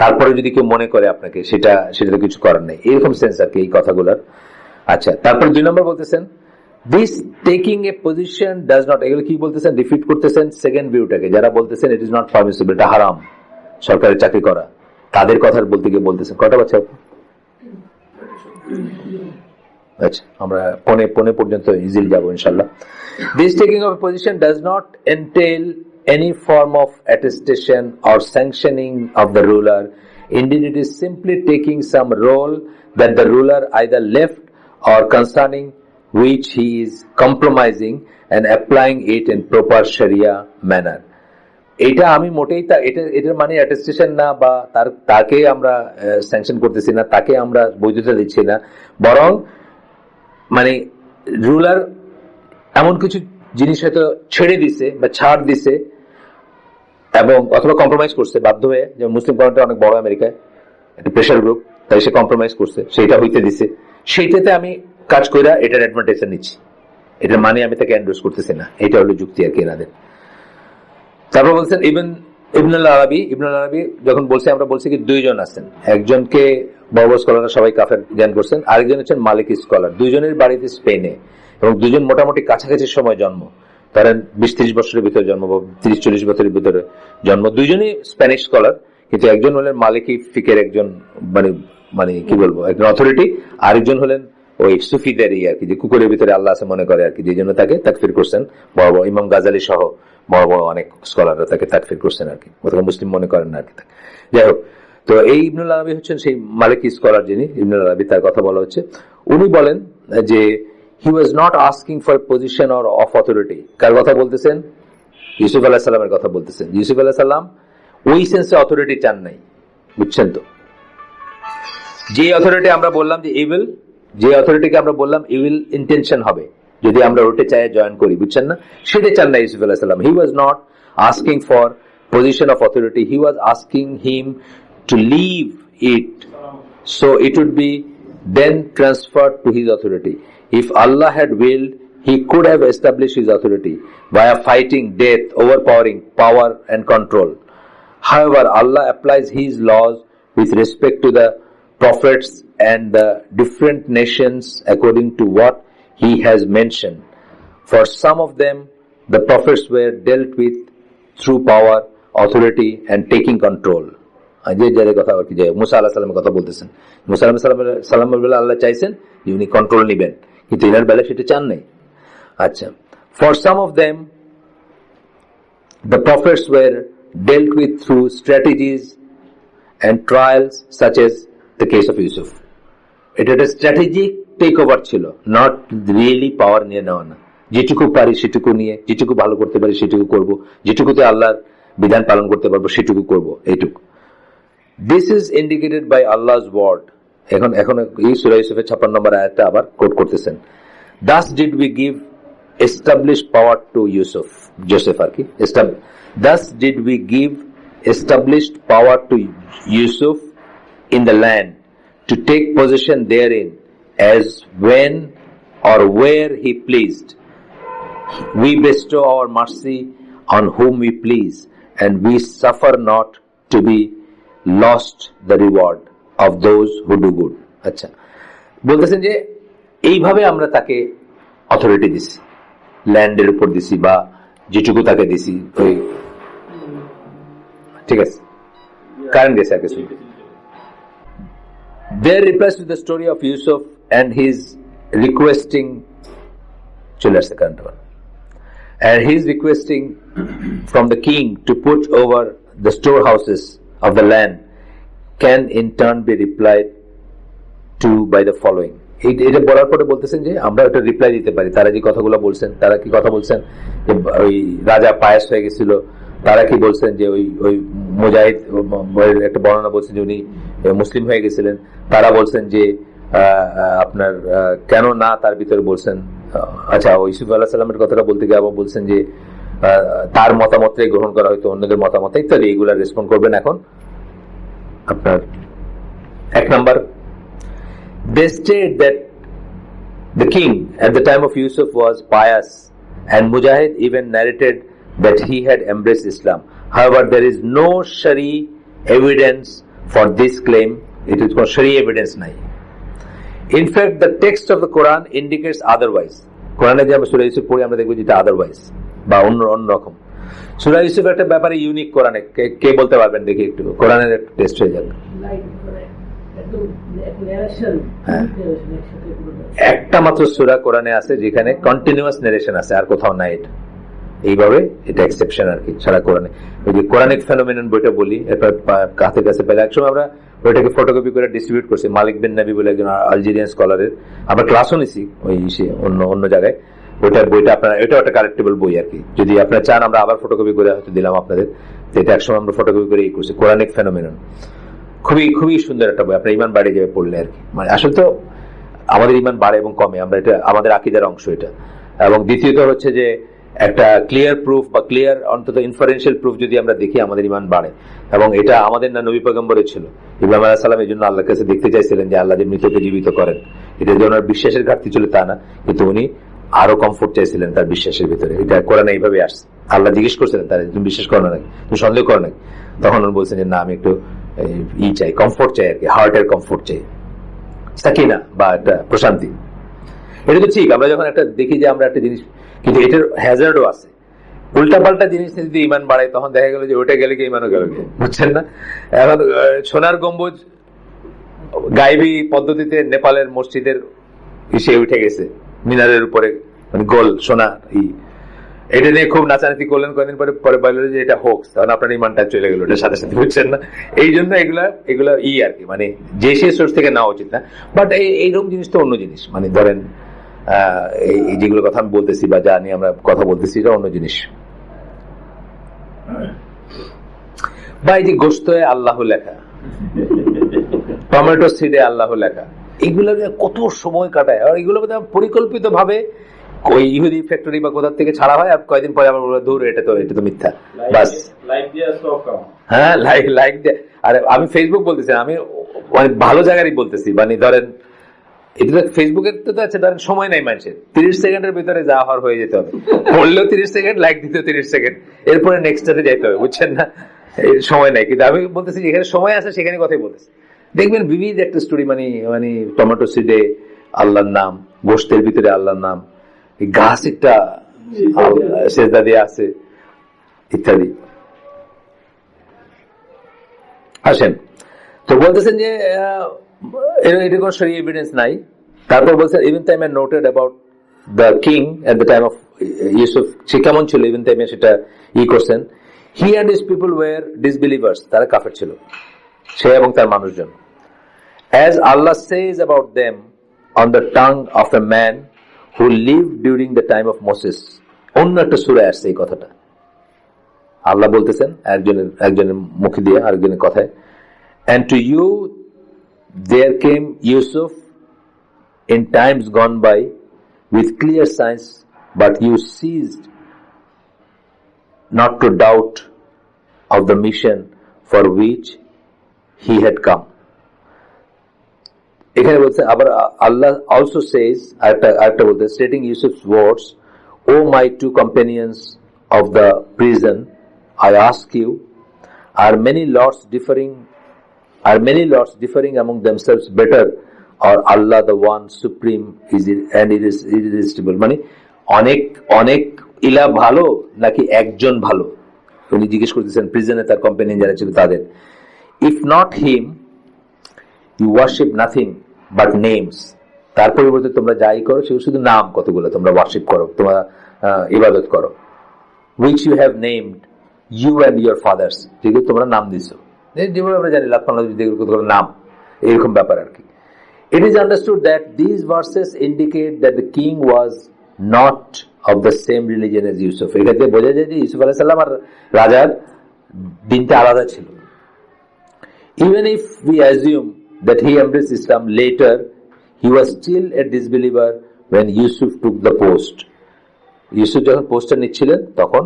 তারপরে যদি কেউ মনে করে আপনাকে, সেটা তো কিছু করার নেই, এরকম সেন্স আর কি এই কথাগুলোর। আচ্ছা, তারপর 2 নম্বর বলতেছেন this taking a position does not, এগুলো কি বলতেছেন, রিপিট করতেছেন সেকেন্ড ভিউটাকে, যারা বলতেছেন ইট ইজ নট পারমিসিবল, এটা হারাম সরকারি চাকরি করা, তাদের কথা বলতে গিয়ে বলতেছেন। কটা বাচ্চা? আচ্ছা, আমরা পৌনে পর্যন্ত ইজিলি যাবো ইনশাল্লাহ। This taking of a position does not entail any form of attestation or sanctioning of the ruler. Indeed, it is simply taking some role that the ruler either left or concerning which he is compromising and applying it in proper Sharia manner. এটা আমি মোটেই এটার মানে attestation না, বা তাকে আমরা sanction করতেছি না, তাকে আমরা বৈধতা দিচ্ছি না, বরং মানে রুলার এমন কিছু জিনিস হয়তো ছেড়ে দিছে বা ছাড় দিছে, এবং অথবা কম্প্রোমাইজ করছে বাধ্য হয়ে, যেমন মুসলিম কমিউনিটি অনেক বড় আমেরিকায়, একটা প্রেশার গ্রুপ, তাই সে কম্প্রোমাইজ করছে, সেইটা হইতে দিছে, সেইটাতে আমি কাজ কইরা এটার অ্যাডভান্টেজ নিচ্ছি, এটার মানে আমি তাকে এন্ডোর্স করতেছি না, এটা হলো যুক্তি আর কি এনাদের। তারপর বলছেন ইবনুল আরাবী যখন বলছে, আমরা বলছি কি 2 জন আছেন, একজনকে বড় বড় স্কলাররা সবাই কাফের জ্ঞান করছেন, আরেকজন হচ্ছেন মালিকি স্কলার, 2 জনের বাড়িতে স্পেনে, এবং 2 জন মোটামুটি কাছাকাছি সময় জন্ম, ধরেন 20-30 বছরের ভিতরে জন্ম, 30-40 বছরের ভিতরে জন্ম, 2 জনই স্প্যানিশ স্কলার, কিন্তু একজন হলেন মালিকি ফিকের একজন মানে কি বলবো একজন অথরিটি, আরেকজন হলেন ওই সুফিদের আর কি, যে কুকুরের ভিতরে আল্লাহ আছে মনে করে আর কি, যে জন্য তাকে তাকফির করছেন, বড় বড় ইমাম গাজালি সহ বড় বড় অনেক স্কলাররা তাকে তাকফির করছেন আর কি, অথবা মুসলিম মনে করেন না আর কি। যাই হোক, তো এই ইবনুল আরাবী হচ্ছেন সেই মালিকি স্কলার, যিনি ইবনুল আরাবী, তার কথা বলা হচ্ছে। উনি বলেন যে he was not asking for position or of authority. কার কথা বলতেছেন? ইউসুফ আলাইহিস সালামের কথা বলতেছেন। ইউসুফ আলাইহিস সালাম ওই সেন্সে অথরিটি চান নাই, বুঝছেন তো? যে অথরিটি আমরা বললাম যে ইভিল, যে অথরিটিকে আমরা বললাম ইভিল ইন্টেনশন হবে যদি আমরা ওটা চাই জয়েন করি, বুঝছেন না, সেটা চান না ইউসুফ আলাইহিস সালাম। He was not asking for position of authority, he was asking him to leave it so it would be then transferred to his authority. If Allah had willed, he could have established his authority via fighting death, overpowering power and control. However, Allah applies his laws with respect to the prophets and the different nations according to what he has mentioned. For some of them, the prophets were dealt with through power, authority and taking control. কথা আর কি, যে মুসা আলাইহিস সালামের কথা বলতেছেন, মুসা আলাইহিস সালামের বেলা আল্লাহ চাইছেন যে উনি কন্ট্রোল নেবেন, কিন্তু এনার বেলা সেটা চান নাই। আচ্ছা, for some of them the prophets were dealt with through strategies and trials such as the case of Yusuf. এটা একটা স্ট্র্যাটেজিক টেক ওভার ছিল, নট রিয়েলি পাওয়ার নিয়ে নেওয়া না, যেটুকু পারি সেটুকু নিয়ে, যেটুকু ভালো করতে পারি সেটুকু করব, যেটুকুতে আল্লাহর বিধান পালন করতে পারবো সেটুকু করব, এইটুকু। This is indicated by Allah's word. এখন এই সূরা ইউসুফের 56 নম্বর আয়াতটা আবার কোট করতেছেন। Thus did we give established power to Joseph আর কি, thus did we give established power to Yusuf in the land to take possession therein as when or where he pleased. We bestow our mercy on whom we please, and we suffer not to be lost the reward of those who do good. আচ্ছা, বলতেছেন যে এইভাবে আমরা তাকে authority দিছি, ল্যান্ডের উপর দিছি, বা যেটুকু তাকে দিছি, ওই ঠিক আছে, কারেন্ট গেছে আর কিছু। There replies to the story of Yusuf and his requesting, চলে আসছে current, and he is requesting from the king to put over the storehouses of the land can in turn be replied to by the following. এটা বলার পরে বলতেছেন যে আমরা একটা reply দিতে পারি। তারা যে কথাগুলো বলছেন, তারা কি কথা বলছেন যে ওই রাজা পায়েস হয়ে গেছিল, তারা কি বলছেন যে ওই মুজাহিদ একটা বর্ণনা বলছেন যে উনি মুসলিম হয়ে গেছিলেন, তারা বলছেন যে আপনার কেন না, তার ভিতরে বলছেন আচ্ছা ইউসুফ আলাইহিস সালামের কথাটা বলতে গিয়ে আবার বলছেন যে তার মতামতটাই গ্রহণ করা হয়তো অন্যদের মতামত ইত্যাদি, এগুলা রেসপন্ড করবেন। এখন আপনার 1 number, they state that The king at the time of Yusuf was pious, and Mujahid even narrated that he had embraced Islam. However, there is no Shari evidence for this claim. It is called Shari evidence nahi. In fact, the text of the Quran indicates otherwise. কোরআনে যে আমরা সূরা ইউসুফ পড়ি আমরা দেখব যেটা otherwise বা অন্য রকম। সূরা ইউসুফ একটা ব্যাপারে ইউনিক কোরআনে, কে বলতে পারবেন দেখি একটু, কোরআনের একটা টেস্ট হয়ে যাক। একটা মাত্র সূরা কোরআনে আছে যেখানে কন্টিনিউয়াস নারেশন আছে, আর কোথাও নাই। এটা এইভাবে এটা এক্সেপশন আর কি সারা কোরআনে। ওই যে কোরআনিক ফেনোমেনন বইটা বলি, এরপর কাছে কাছে পেলে একসময় আমরা ওইটাকে ফটোকপি করে ডিস্ট্রিবিউট করছি। মালিক বিন নবী বলে একজন আলজেরিয়ান স্কলারের, আমরা ক্লাসও নিছি ওই অন্য জায়গায়। ওইটার বইটা আপনারা, এটাও একটা কারেক্টেবল বই আর কি, যদি আপনারা চান আমরা আবার ফটোকপি করে হয়তো দিলাম আপনাদের। এটা একসময় আমরা ফটোকপি করে এই করছি, কোরআনিক ফেনোমেনন। খুবই খুবই সুন্দর একটা বই, আপনার ইমান বাড়ে যাবে পড়লে আর কি। মানে আসলে তো আমাদের ইমান বাড়ে এবং কমে, আমরা এটা আমাদের আকীদার অংশ এটা। এবং দ্বিতীয়ত হচ্ছে যে একটা ক্লিয়ার প্রুফ বা ক্লিয়ার অন্তত ইনফারেন্সিয়াল প্রুফ যদি আমরা দেখি আমাদের ইমান বাড়ে। এবং এটা আমাদের না নবী পয়গম্বরের ছিল। ইব্রাহিম আলাইহিস সালাম এই জন্য আল্লাহর কাছে দেখতে চাইছিলেন যে আল্লাহ যে মৃতকে জীবিত করেন। এটা যে ওনার বিশ্বাসের ঘাটতি ছিল তা না, কিন্তু উনি আরো কমফোর্ট চাইছিলেন তার বিশ্বাসের ভিতরে। এটা কোরআনে এইভাবে আসছে। আল্লাহ জিজ্ঞেস করছিলেন তারা, তুমি বিশ্বাস করো না নাকি, তুমি সন্দেহ করো নাকি? তখন উনি বলছেন যে না, আমি একটু চাই, কমফোর্ট চাই আর কি, হার্টের কমফোর্ট চাই, সাকিনা বা একটা প্রশান্তি। এটা তো ঠিক, আমরা যখন একটা দেখি যে আমরা একটা জিনিস, কিন্তু এটার হ্যাজার্ডও আছে। উল্টাপাল্টা জিনিস যদি ইমান বাড়ায় তখন দেখা গেল যে ওটা গেলে কি ইমানও গেল, বুঝছেন না? এখন সোনার গম্বুজ গাইবী পদ্ধতিতে নেপালের মসজিদের ইসে উঠে গেছে, মিনারের উপরে মানে গোল সোনা। এটা নিয়ে খুব নাচানাচি করলেন, কয়েকদিন পরে বললেন যে এটা হোক, তখন আপনার ইমানটা চলে গেল ওটার সাথে সাথে, বুঝছেন না? এই জন্য এগুলা আর কি, মানে যে সে সোর্স থেকে নেওয়া উচিত না। বাট এইরকম জিনিস তো অন্য জিনিস, মানে ধরেন এই যেগুলো কথা আমি বলতেছি বা যা নিয়ে আমরা কথা বলতেছি এটা অন্য জিনিস। বা এই যে গোশতে আল্লাহ লেখা, টমেটো সিডে আল্লাহ লেখা, এগুলো কত সময় কাটায়। আর এগুলো পরিকল্পিত ভাবে ওই ইহুদি ফ্যাক্টরি বা কোথা থেকে ছাড়া হয়, আর কয়েকদিন পরে আবার দূর এটা তো মিথ্যা, বাস। হ্যাঁ, লাইক দিয়ে। আর আমি ফেসবুক বলতেছি, আমি অনেক ভালো জায়গারই বলতেছি। মানে ধরেন এটা তো ফেসবুকের তো আছে, ধরেন সময় নাই মানুষের, 30 সেকেন্ডের ভিতরে যা হওয়ার হয়ে যেতে হবে। পড়লেও 30 সেকেন্ড, লাইক দিতেও 30 সেকেন্ড, এরপরে নেক্সটটাতে যাইতে হবে, বুঝছেন না? সময় নাই। কিন্তু আমি বলতেছি যেখানে সময় আছে সেখানে কথাই বলতেছি। দেখবেন বিবিধ একটা স্টোরি, মানে টমেটো সিডে আল্লাহর নাম, গোশতের ভিতরে আল্লাহর নাম, গাছ একটা সেজদা দিয়ে আছে ইত্যাদি। আসেন তো বলতেছেন যে এটা কোনো শরীয়ী এভিডেন্স নাই। তারপর বলছেন Ibn Taymiyyah noted about the king at the time of Yusuf, সে কেমন ছিল ইবনে তাইমিয়া সেটা করছেন। He and his people were disbelievers, তারা কাফের ছিল, সে এবং তার মানুষজন। As Allah says about them on the tongue of a man who lived during the time of Moses, অন্য একটা সূরায় আসছে এই কথাটা। আল্লাহ বলতেছেন একজনের মুখে দিয়ে আরেকজনের কথায়, and to you there came Yusuf in times gone by with clear signs, but you ceased not to doubt of the mission for which he had come. এখানে বলছে আবার আল্লাহ also says, আরেকটা বলতে, stating Yusuf's words, O my two companions of the prison, I ask you, are many lords differing among themselves better, or Allah the one supreme and irresistible? মানে অনেক ইলা ভালো নাকি একজন ভালো, উনি জিজ্ঞেস করতেছেন প্রিজনে তার কম্পেনিয়ন যারা ছিল তাদের। If not him, you worship nothing but names. তার পরিবর্তে তোমরা যাই করো সেগুলো শুধু নাম কতগুলো তোমরা ওয়ার্শিপ করো, তোমরা ইবাদত করো, which you have named you and your fathers, যেগুলো তোমরা নাম দিছো, যেভাবে আমরা জানি লাতমালা নাম, এরকম ব্যাপার আর কি। It is understood that these verses indicate that the king was not of the same religion as Yusuf. এটাতে বোঝা যায় যে ইউসুফ আলাইহিস সালাম আর রাজার দিনটা আলাদা ছিল। Even if we assume that he embraced Islam later, he was still a disbeliever when Yusuf took the post. Yusuf যখন পোস্টটা নিচ্ছিলেন তখন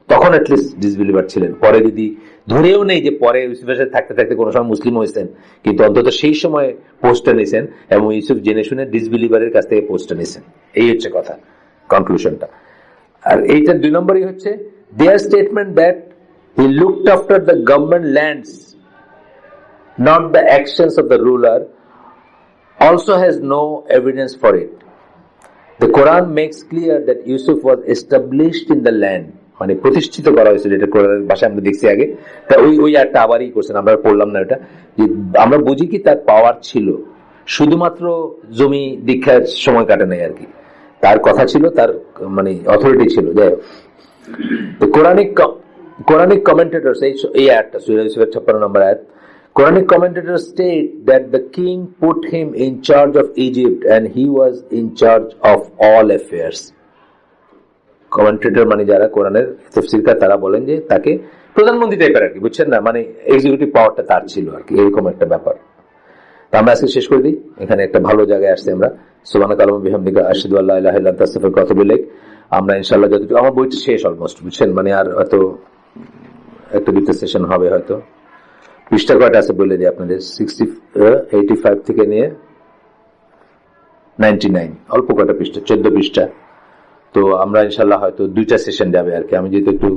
তখন অ্যাটলিস্ট ডিসবিলিভার ছিলেন। পরে যদি ধরেও নেই যে পরে ইউসুফের সাথে থাকতে থাকতে কোনো সময় মুসলিম হয়েছেন, কিন্তু অন্তত সেই সময় পোস্টটা নিয়েছেন এবং ইউসুফ জেনে শুনে ডিসবিলিভারের কাছ থেকে পোস্টটা নিয়েছেন। এই হচ্ছে কথা, কনক্লুশনটা। আর এইটার 2 নম্বরই হচ্ছে their statement that he looked after the government lands, not the actions of the ruler, also has no evidence for it. The Quran makes clear that Yusuf was established in the land, মানে প্রতিষ্ঠিত করা হয়েছিল, এটা কোরআনের ভাষায় আমরা দেখছি আগে। তা ওই একটা আবারই করছেন, আমরা পড়লাম না এটা, যে আমরা বুঝি কি তার পাওয়ার ছিল, শুধুমাত্র জমি দীক্ষার সময় কাটে নাই আর কি, তার কথা ছিল, তার মানে অথরিটি ছিল। যাই হোক, তো Quranic commentators, এই আয়াতটা সূরা ইউসুফের 56 নম্বর আয়াত, Quranic commentators state that the king put him in charge of Egypt and he was in charge of all affairs. Commentator মানে যারা কোরআনের তাফসীরকার, তারা বলেন যে তাকে প্রধানমন্ত্রী টাইপের আর কি, বুঝছেন না, মানে এক্সিকিউটিভ পাওয়ারটা তার ছিল আর কি, এরকম একটা ব্যাপার। তো আমরা আজকে শেষ করে দিই, এখানে একটা ভালো জায়গায় আসছি আমরা। সুবহানাকা আল্লাহুম্মা বিহামদিকা আশহাদু আল্লা ইলাহা ইল্লা আনতা আস্তাগফিরুকা ওয়া আতুবু ইলাইক। আমরা ইনশাআল্লাহ যতটুকু, আমার বইটা শেষ অলমোস্ট, বুঝছেন, মানে আর হয়তো একটা দুটো সেশন হবে হয়তো। পৃষ্ঠা কয়টা আছে বলে দিই আপনাদের, 85 থেকে নিয়ে 99, অল্প কয়টা পৃষ্ঠা, 14 পৃষ্ঠা। তো আমরা ইনশাল্লাহ হয়তো 2টা সেশন যাবে আর কি। আমি যেহেতু একটু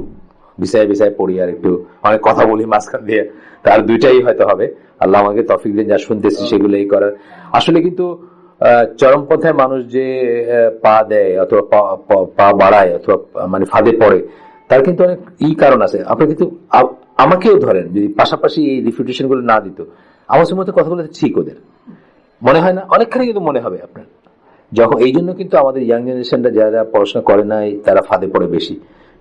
বিছায় পড়ি আর একটু অনেক কথা বলি মাঝখান দিয়ে, তার 2টাই হয়তো হবে। আল্লাহ আমাকে তৌফিক দিন, যা শুনতেছি সেগুলোই করার। আসলে কিন্তু চরমপন্থায় মানুষ যে পা দেয় অথবা পা বাড়ায় অথবা মানে ফাঁদে পড়ে, তার কিন্তু অনেক কারণ আছে। আপনি কিন্তু আমাকেও ধরেন, যদি পাশাপাশি এই রিফিউটেশন গুলো না দিত, আমার মধ্যে কথাগুলো ঠিক ওদের মনে হয় না, অনেকখানি কিন্তু মনে হবে আপনার। যখন এই জন্য কিন্তু আমাদের ইয়াং জেনারেশনটা যারা পড়াশোনা করে নাই তারা ফাঁদে পড়ে বেশি,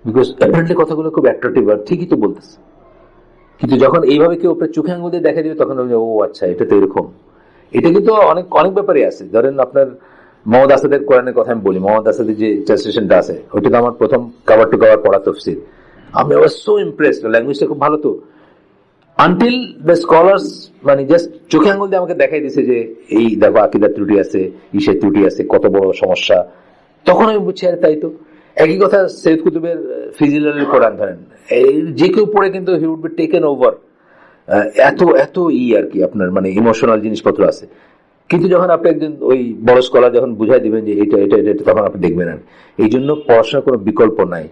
বিকজ অ্যাপারেন্টলি কথাগুলো খুব অ্যাট্রাকটিভ আর ঠিকই তো বলতেছে, কিন্তু যখন এইভাবে কেউ চোখে আঙুল দিয়ে দেখা দিবে তখন ও আচ্ছা এটা তো এরকম। এটা কিন্তু অনেক অনেক ব্যাপারই আছে। ধরেন আপনার মোহাম্মদ আসাদের কোরআনের কথা আমি বলি, মোহাম্মদ আসাদের যে ট্রান্সলেশনটা আছে ওইটা তো আমার প্রথম কভার টু কভার পড়া তফসির, আমি আবার সো ইমপ্রেসড, ল্যাঙ্গুয়েজটা খুব ভালো। তো আনটিল দ্য স্কলার্স মানে জাস্ট চোখে আঙুল দিয়ে আমাকে দেখাই দিছে যে এই দেখো আকিদার ত্রুটি আছে, ইসের ত্রুটি আছে, কত বড় সমস্যা, তখন আমি বুঝছি আরে তাই তো। একই কথা সৈয়দ কুতুবের ফিজিলালের কোরআন ধরেন, যে কেউ পড়ে কিন্তু he would be taken over, এত এত আর কি আপনার মানে ইমোশনাল জিনিসপত্র আছে। কিন্তু যখন আপনি একজন ওই বড় স্কলার যখন বুঝাই দিবেন যে এটা এটা এটা, তখন আপনি দেখবেন। আর এই জন্য পড়াশোনার কোনো বিকল্প নাই।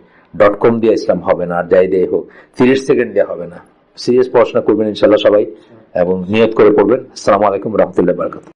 .com দিয়ে ইসলাম হবে না, আর যাই দিয়ে হোক 30 সেকেন্ড দিয়ে হবে না। সিরিয়াস পড়াশোনা করবেন ইনশাল্লাহ সবাই, এবং নিয়ত করে পড়বেন। আসসালামু আলাইকুম রহমতুল্লাহ বারাকাতুহু।